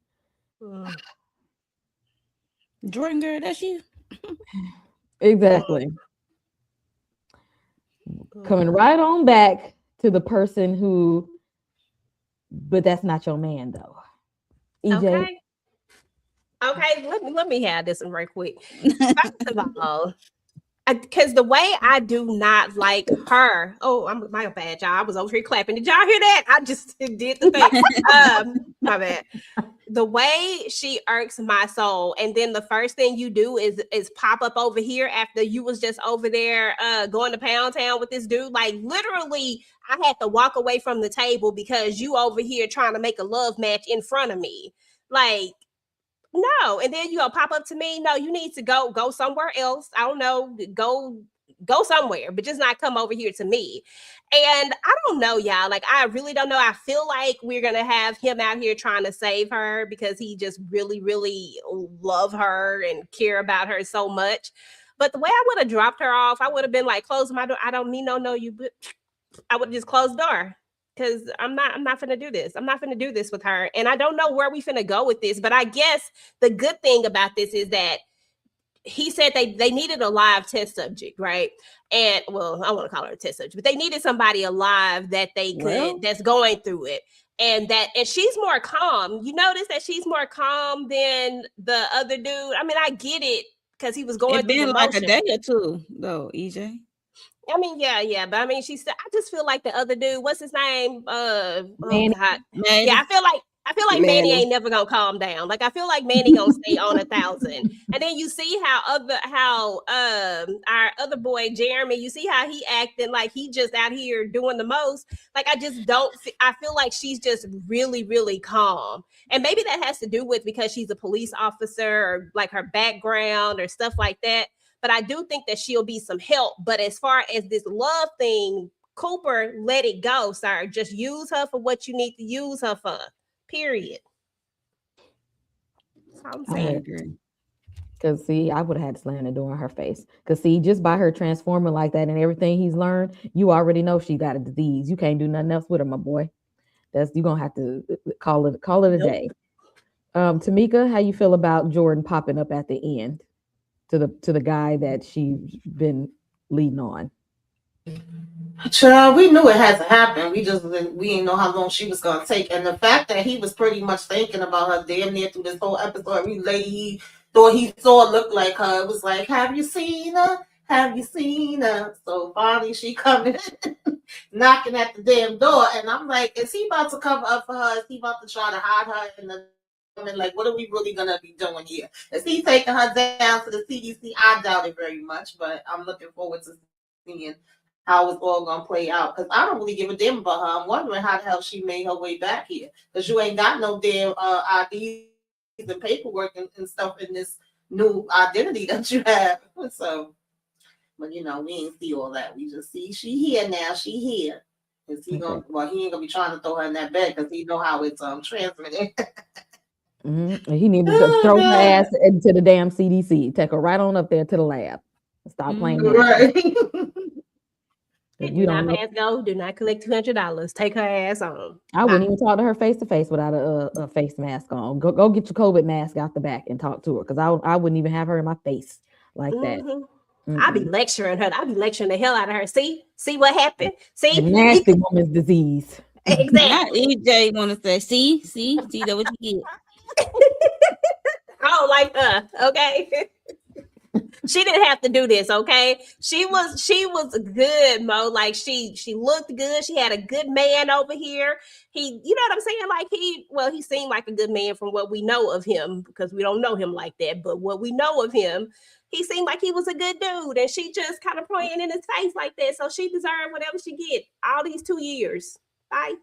Jordan girl, that's you. Exactly. Coming right on back to the person who, but that's not your man though. EJ. Okay, let me have this one right quick. First of all, because the way I do not like her. Oh, I'm my bad, y'all. I was over here clapping. Did y'all hear that? I just did the thing. My bad. The way she irks my soul, and then the first thing you do is pop up over here after you was just over there going to Pound Town with this dude. Like literally, I had to walk away from the table because you over here trying to make a love match in front of me. Like, no, and then you gonna pop up to me. No, you need to go somewhere else. I don't know, go somewhere, but just not come over here to me. And I don't know, y'all. Like, I really don't know. I feel like we're gonna have him out here trying to save her because he just really, really love her and care about her so much. But the way I would have dropped her off, I would have been like, close my door. I don't mean no, you. But I would just close the door. Because I'm not finna do this. I'm not finna do this with her. And I don't know where we finna go with this. But I guess the good thing about this is that he said they needed a live test subject, right? And well, I want to call her a test subject, but they needed somebody alive that they could that's going through it. And she's more calm. You notice that she's more calm than the other dude. I mean, I get it because he was going through been like a day or two, though, EJ. I mean, yeah, but I mean, I just feel like the other dude, what's his name? Manny. Yeah, I feel like Manny ain't never gonna calm down. Like I feel like Manny gonna stay on 1,000. And then you see how our other boy Jeremy, you see how he acting like he just out here doing the most. Like I just don't. I feel like she's just really, really calm, and maybe that has to do with because she's a police officer or like her background or stuff like that. But I do think that she'll be some help. But as far as this love thing, Cooper, let it go, sir. Just use her for what you need to use her for. Period. That's all I'm saying. I agree. Because see, I would have had to slam the door in her face. Because see, just by her transforming like that and everything he's learned, you already know she got a disease. You can't do nothing else with her, my boy. You're gonna have to call it a day. Tamika, how you feel about Jordan popping up at the end to the guy that she's been leading on? Child, we knew it had to happen. We didn't know how long she was gonna take, and the fact that he was pretty much thinking about her damn near through this whole episode. Every lady he thought he saw looked like her. It was like, have you seen her? Have you seen her? So finally, she coming, knocking at the damn door, and I'm like, is he about to cover up for her? Is he about to try to hide her in the? Like, what are we really gonna be doing here? Is he taking her down to the CDC? I doubt it very much, but I'm looking forward to seeing how it's all gonna play out. Because I don't really give a damn about her. I'm wondering how the hell she made her way back here. Because you ain't got no damn IDs and paperwork and stuff in this new identity that you have. So, but we ain't see all that. We just see she here now. She here. Is he gonna? Well, he ain't gonna be trying to throw her in that bed because he know how it's transmitted. He needed to throw her ass into the damn CDC. Take her right on up there to the lab. Stop playing. Right. Do not pass go. Do not collect $200. Take her ass on. I wouldn't even talk to her face to face without a face mask on. Go get your COVID mask out the back and talk to her because I wouldn't even have her in my face like that. I'll be lecturing her. I'll be lecturing the hell out of her. See what happened? See, the nasty woman's disease. Exactly. EJ want to say, see that what you get. I don't like her. Okay. She didn't have to do this, okay? She was good, Mo. Like she looked good. She had a good man over here. You know what I'm saying? Like he seemed like a good man from what we know of him because we don't know him like that. But what we know of him, he seemed like he was a good dude, and she just kind of playing in his face like that. So she deserved whatever she get all these 2 years. Bye.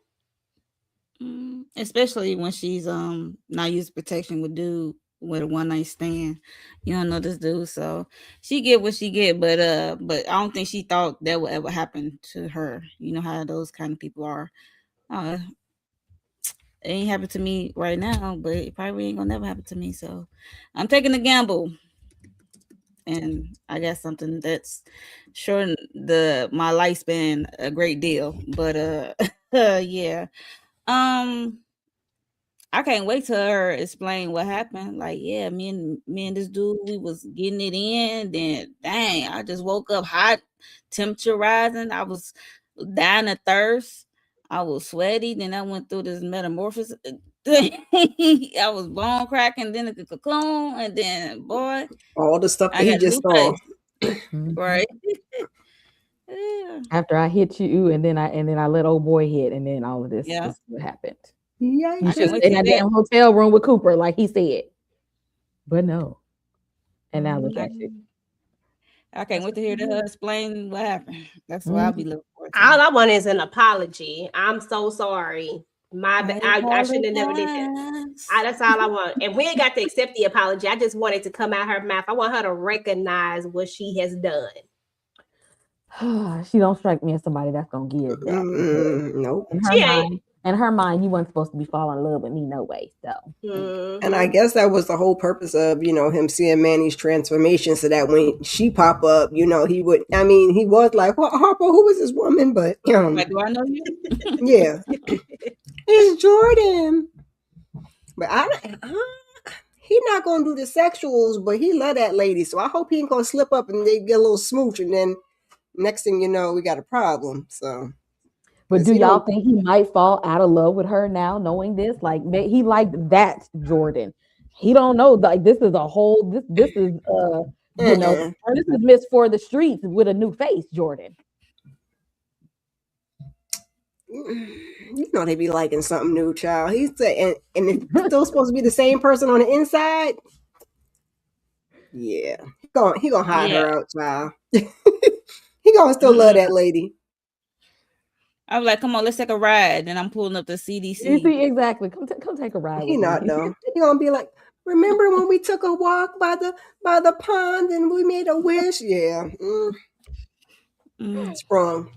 Especially when she's not using protection with dude with a one night stand. You don't know this dude, so she get what she get. But I don't think she thought that would ever happen to her. You know how those kind of people are. Uh, it ain't happened to me right now, but it probably ain't gonna never happen to me. So I'm taking a gamble, and I got something that's shortened my lifespan a great deal. But yeah. I can't wait till her explain what happened. Like, yeah, me and this dude, we was getting it in. Then, dang, I just woke up hot, temperature rising. I was dying of thirst. I was sweaty. Then I went through this metamorphosis. I was bone cracking, then a cocoon, and then boy, All the stuff that I he got a just new saw. face. Mhm. Right? Yeah. After I hit you, and then I let old boy hit, and then all of this Yeah. is what happened. Yeah, You I should can't wait stay to in hear that that. damn hotel room with Cooper, like he said. But no. And now look I, at you. I can't That's wait what to hear you her do. explain what happened. That's what I'll Mhm. be looking forward to. All I want is an apology. I'm so sorry. I I shouldn't have never did that. apologize. That's all I want. And we ain't got to accept the apology. I just want it to come out her mouth. I want her to recognize what she has done. She don't strike me as somebody that's gonna give that. But nope. She ain't. in her mind, you weren't supposed to be falling in love with me no way. So And I Mm-hmm. guess that was the whole purpose of, him seeing Manny's transformation so that when she pop up, he would, I mean, he was like, well, Harper, who is this woman? But, Like, do I know you? yeah, it's Jordan. But he not going to do the sexuals, but he love that lady. So I hope he ain't going to slip up and they get a little smooch. And then next thing you know, we got a problem. So, but because do he y'all don't, think he might fall out of love with her now, knowing this? Like he liked that Jordan. He don't know. Like this is a whole this is uh-uh. this is Miss for the streets with a new face, Jordan. They be liking something new, child. He said, and it's still supposed to be the same person on the inside. Yeah, he gonna hide Yeah. her out, child. He gonna still love that lady. I was like, come on, let's take a ride. Then I'm pulling up the You CDC. see, exactly. Come take a ride He with not me. though. He gonna be like, remember when we took a walk by the pond and we made a wish? Yeah, Mm. sprung.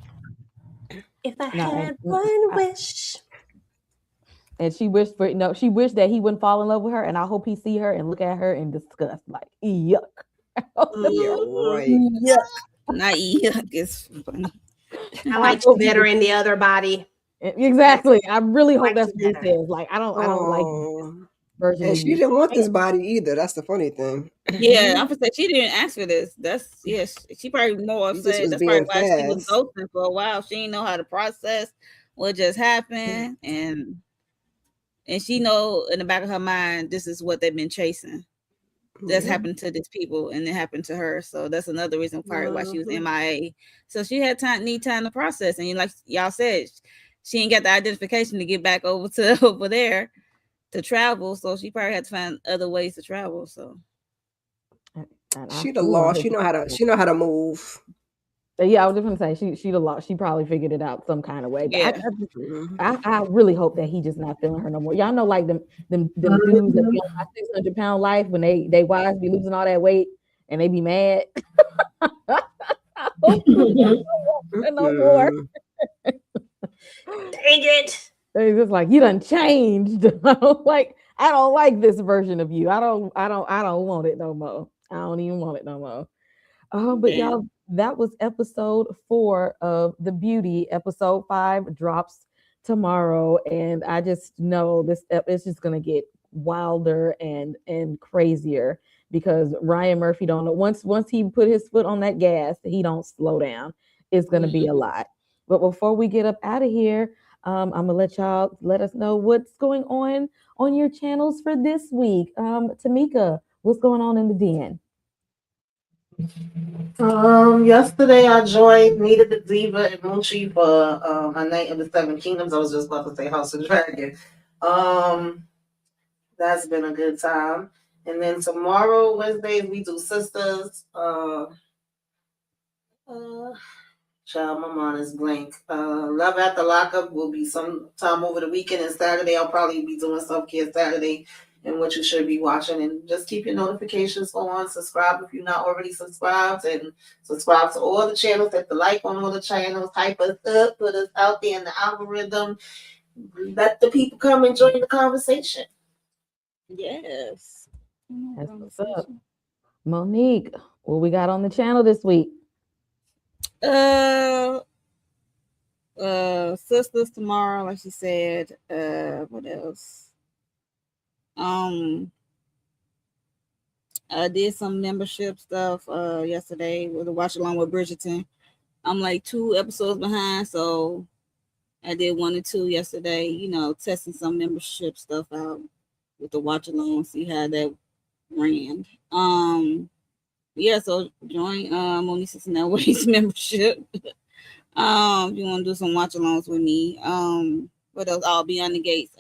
If I No, had one wish. and she wished for she wished that he wouldn't fall in love with her, and I hope he see her and look at her in disgust, like yuck. Yeah, Mm-hmm. right. Yuck. Not yuck. It's funny. I I liked you hope better in the other body. exactly. I really I hope liked that's you what he better. says. Like I don't like this Oh, version and of she you. didn't want this body either. That's the funny thing. Yeah, I'm gonna say she didn't ask for this. That's she probably more She just upset. was That's probably being why she was fast. ghosting for a while. She didn't know how to process what just happened, and she know in the back of her mind this is what they've been chasing. That's Yeah. happened to these people, and it happened to her. So that's another reason part why she was Mm-hmm. MIA. So she had need time to process, and like y'all said, she ain't got the identification to get back over to over there to travel. So she probably had to find other ways to travel. So And I She the still don't law. think She know how to move. yeah, I was just gonna say she the law. She probably figured it out some kind of way. But yeah, Mhm. I really hope that he just not feeling her no more. Y'all know, like them dudes that be on my 600-pound life when they wives be losing all that weight and they be mad. I hope Cooper don't want her no more. Mhm. Dang it. They just like you done changed. I don't like this version of you. I don't want it no more. I don't even want it no more. But yeah. y'all, that was episode 4 of The Beauty. Episode 5 drops tomorrow, and I just know it's just gonna get wilder and crazier because Ryan Murphy don't know once he put his foot on that gas, he don't slow down. It's gonna be a lot. But before we get up out of here, I'm gonna let us know what's going on your channels for this week. Tamika, what's going on in the den? Yesterday I joined Nita the Diva and Moochie for a night of the Seven Kingdoms. I was just about to say House of Dragon. Um, that's been a good time. And then tomorrow, Wednesday, we do Sisters. Child, my mind is blank. Love at the Lockup will be sometime over the weekend, and Saturday I'll probably be doing self care Saturday and what you should be watching. And just keep your notifications on. Subscribe if you're not already subscribed, and subscribe to all the channels. Hit the like on all the channels. Hype us up. Put us out there in the algorithm. Let the people come and join the conversation. Yes. That's what's up. Monique, what we got on the channel this week? Sisters tomorrow, like she said. What else? I did some membership stuff yesterday with a watch along with Bridgerton. I'm like 2 episodes behind, so I did 1 and 2 yesterday, you know, testing some membership stuff out with the watch along, see how that ran. Yeah, so join Monique Cincinnati's membership. If you want to do some watch alongs with me. What else? I'll be on the gates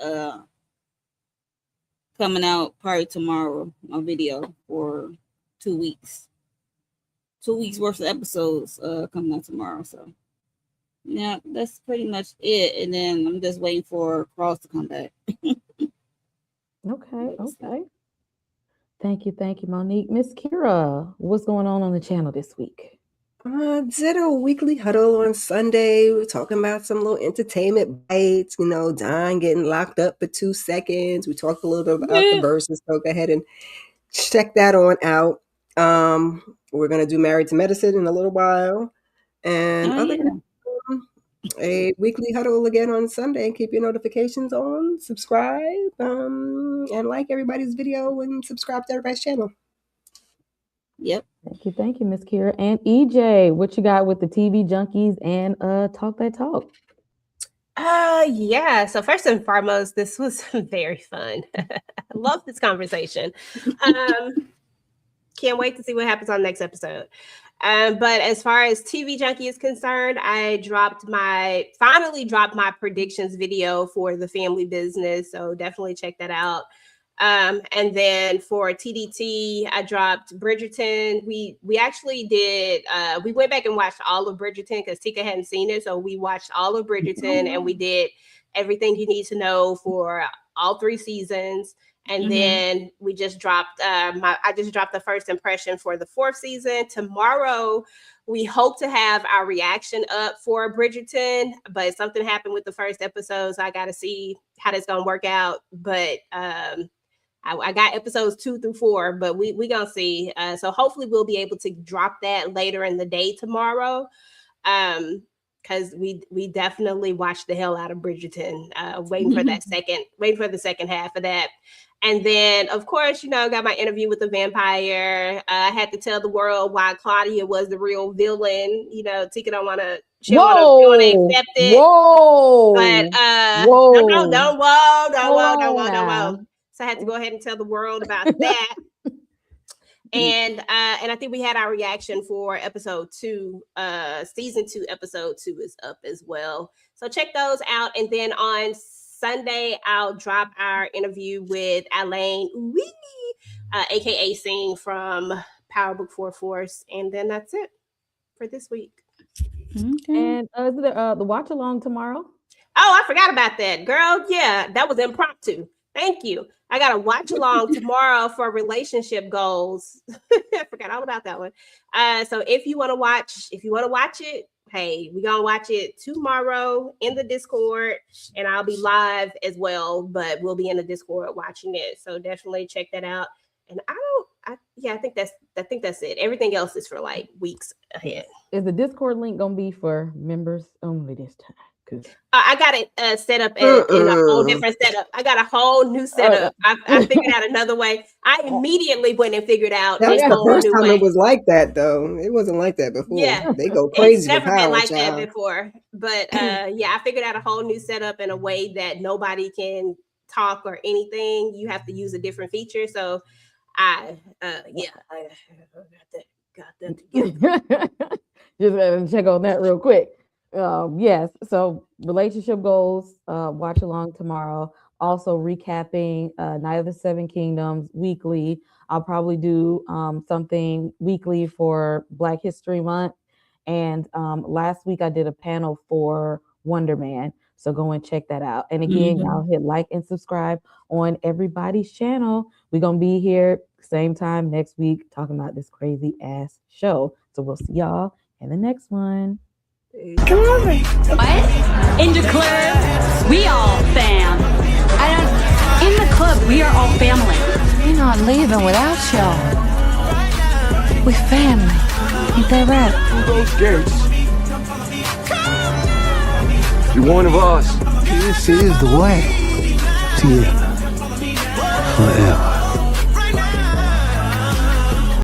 coming out probably tomorrow, a video for 2 weeks. 2 weeks worth of episodes coming out tomorrow. So yeah, that's pretty much it. And then I'm just waiting for Cross to come back. Okay. Thank you, Monique. Miss Kira, what's going on the channel this week? Did a weekly huddle on Sunday. We were talking about some little entertainment bites, you know, Don getting locked up for 2 seconds. We talked a little bit about the verses, so go ahead and check that on out. We're gonna do Married to Medicine in a little while. And other than that, a weekly huddle again on Sunday. Keep your notifications on, subscribe, and like everybody's video and subscribe to everybody's channel. Yep. Thank you, Miss Kira. And EJ, what you got with the TV junkies and Talk That Talk? Yeah. So first and foremost, this was very fun. I love this conversation. Can't wait to see what happens on the next episode. But as far as TV Junkie is concerned, I finally dropped my predictions video for the family business. So definitely check that out. And then for TDT, I dropped Bridgerton. We actually did, we went back and watched all of Bridgerton because Tika hadn't seen it. So we watched all of Bridgerton and we did everything you need to know for all 3 seasons. And then we just dropped, I just dropped the first impression for the 4th season. Tomorrow, we hope to have our reaction up for Bridgerton, but something happened with the first episode, so I got to see how that's going to work out. But I got episodes 2 through 4, but we gonna see. So hopefully we'll be able to drop that later in the day tomorrow. Because we definitely watched the hell out of Bridgerton, waiting for the second half of that. And then, of course, you know, got my interview with the vampire. I had to tell the world why Claudia was the real villain. You know, Tika don't want to accept it. Whoa! But whoa! Don't whoa. So I had to go ahead and tell the world about that. And I think we had our reaction for episode 2. Season 2, episode 2 is up as well. So check those out. And then on Sunday, I'll drop our interview with Alain aka Sing from Power Book 4 Force. And then that's it for this week. And is it the watch along tomorrow? Oh, I forgot about that, girl. Yeah, that was impromptu. Thank you. I got to watch along tomorrow for relationship goals. I forgot all about that one. So if you want to watch it, hey, we're going to watch it tomorrow in the Discord, and I'll be live as well, but we'll be in the Discord watching it. So definitely check that out. And I think that's it. Everything else is for like weeks ahead. Is the Discord link going to be for members only this time? I got it set up in a whole different setup. I got a whole new setup. I figured out another way. I immediately went and figured out That's this the whole first new time way. It was like that, though. It wasn't like that before. Yeah, they go crazy. It's never been like that before. But yeah, I figured out a whole new setup in a way that nobody can talk or anything. You have to use a different feature. So I got that together. Just gotta check on that real quick. Yes, so relationship goals, watch along tomorrow. Also recapping Night of the Seven Kingdoms weekly. I'll probably do something weekly for Black History Month. And last week I did a panel for Wonder Man. So go and check that out. And again, y'all hit like and subscribe on everybody's channel. We're going to be here same time next week talking about this crazy ass show. So we'll see y'all in the next one. Come over. What? In the club, we all fam. In the club, we are all family. We're not leaving without y'all. We family. Ain't that right? Through those gates. You're one of us. This is the way to you.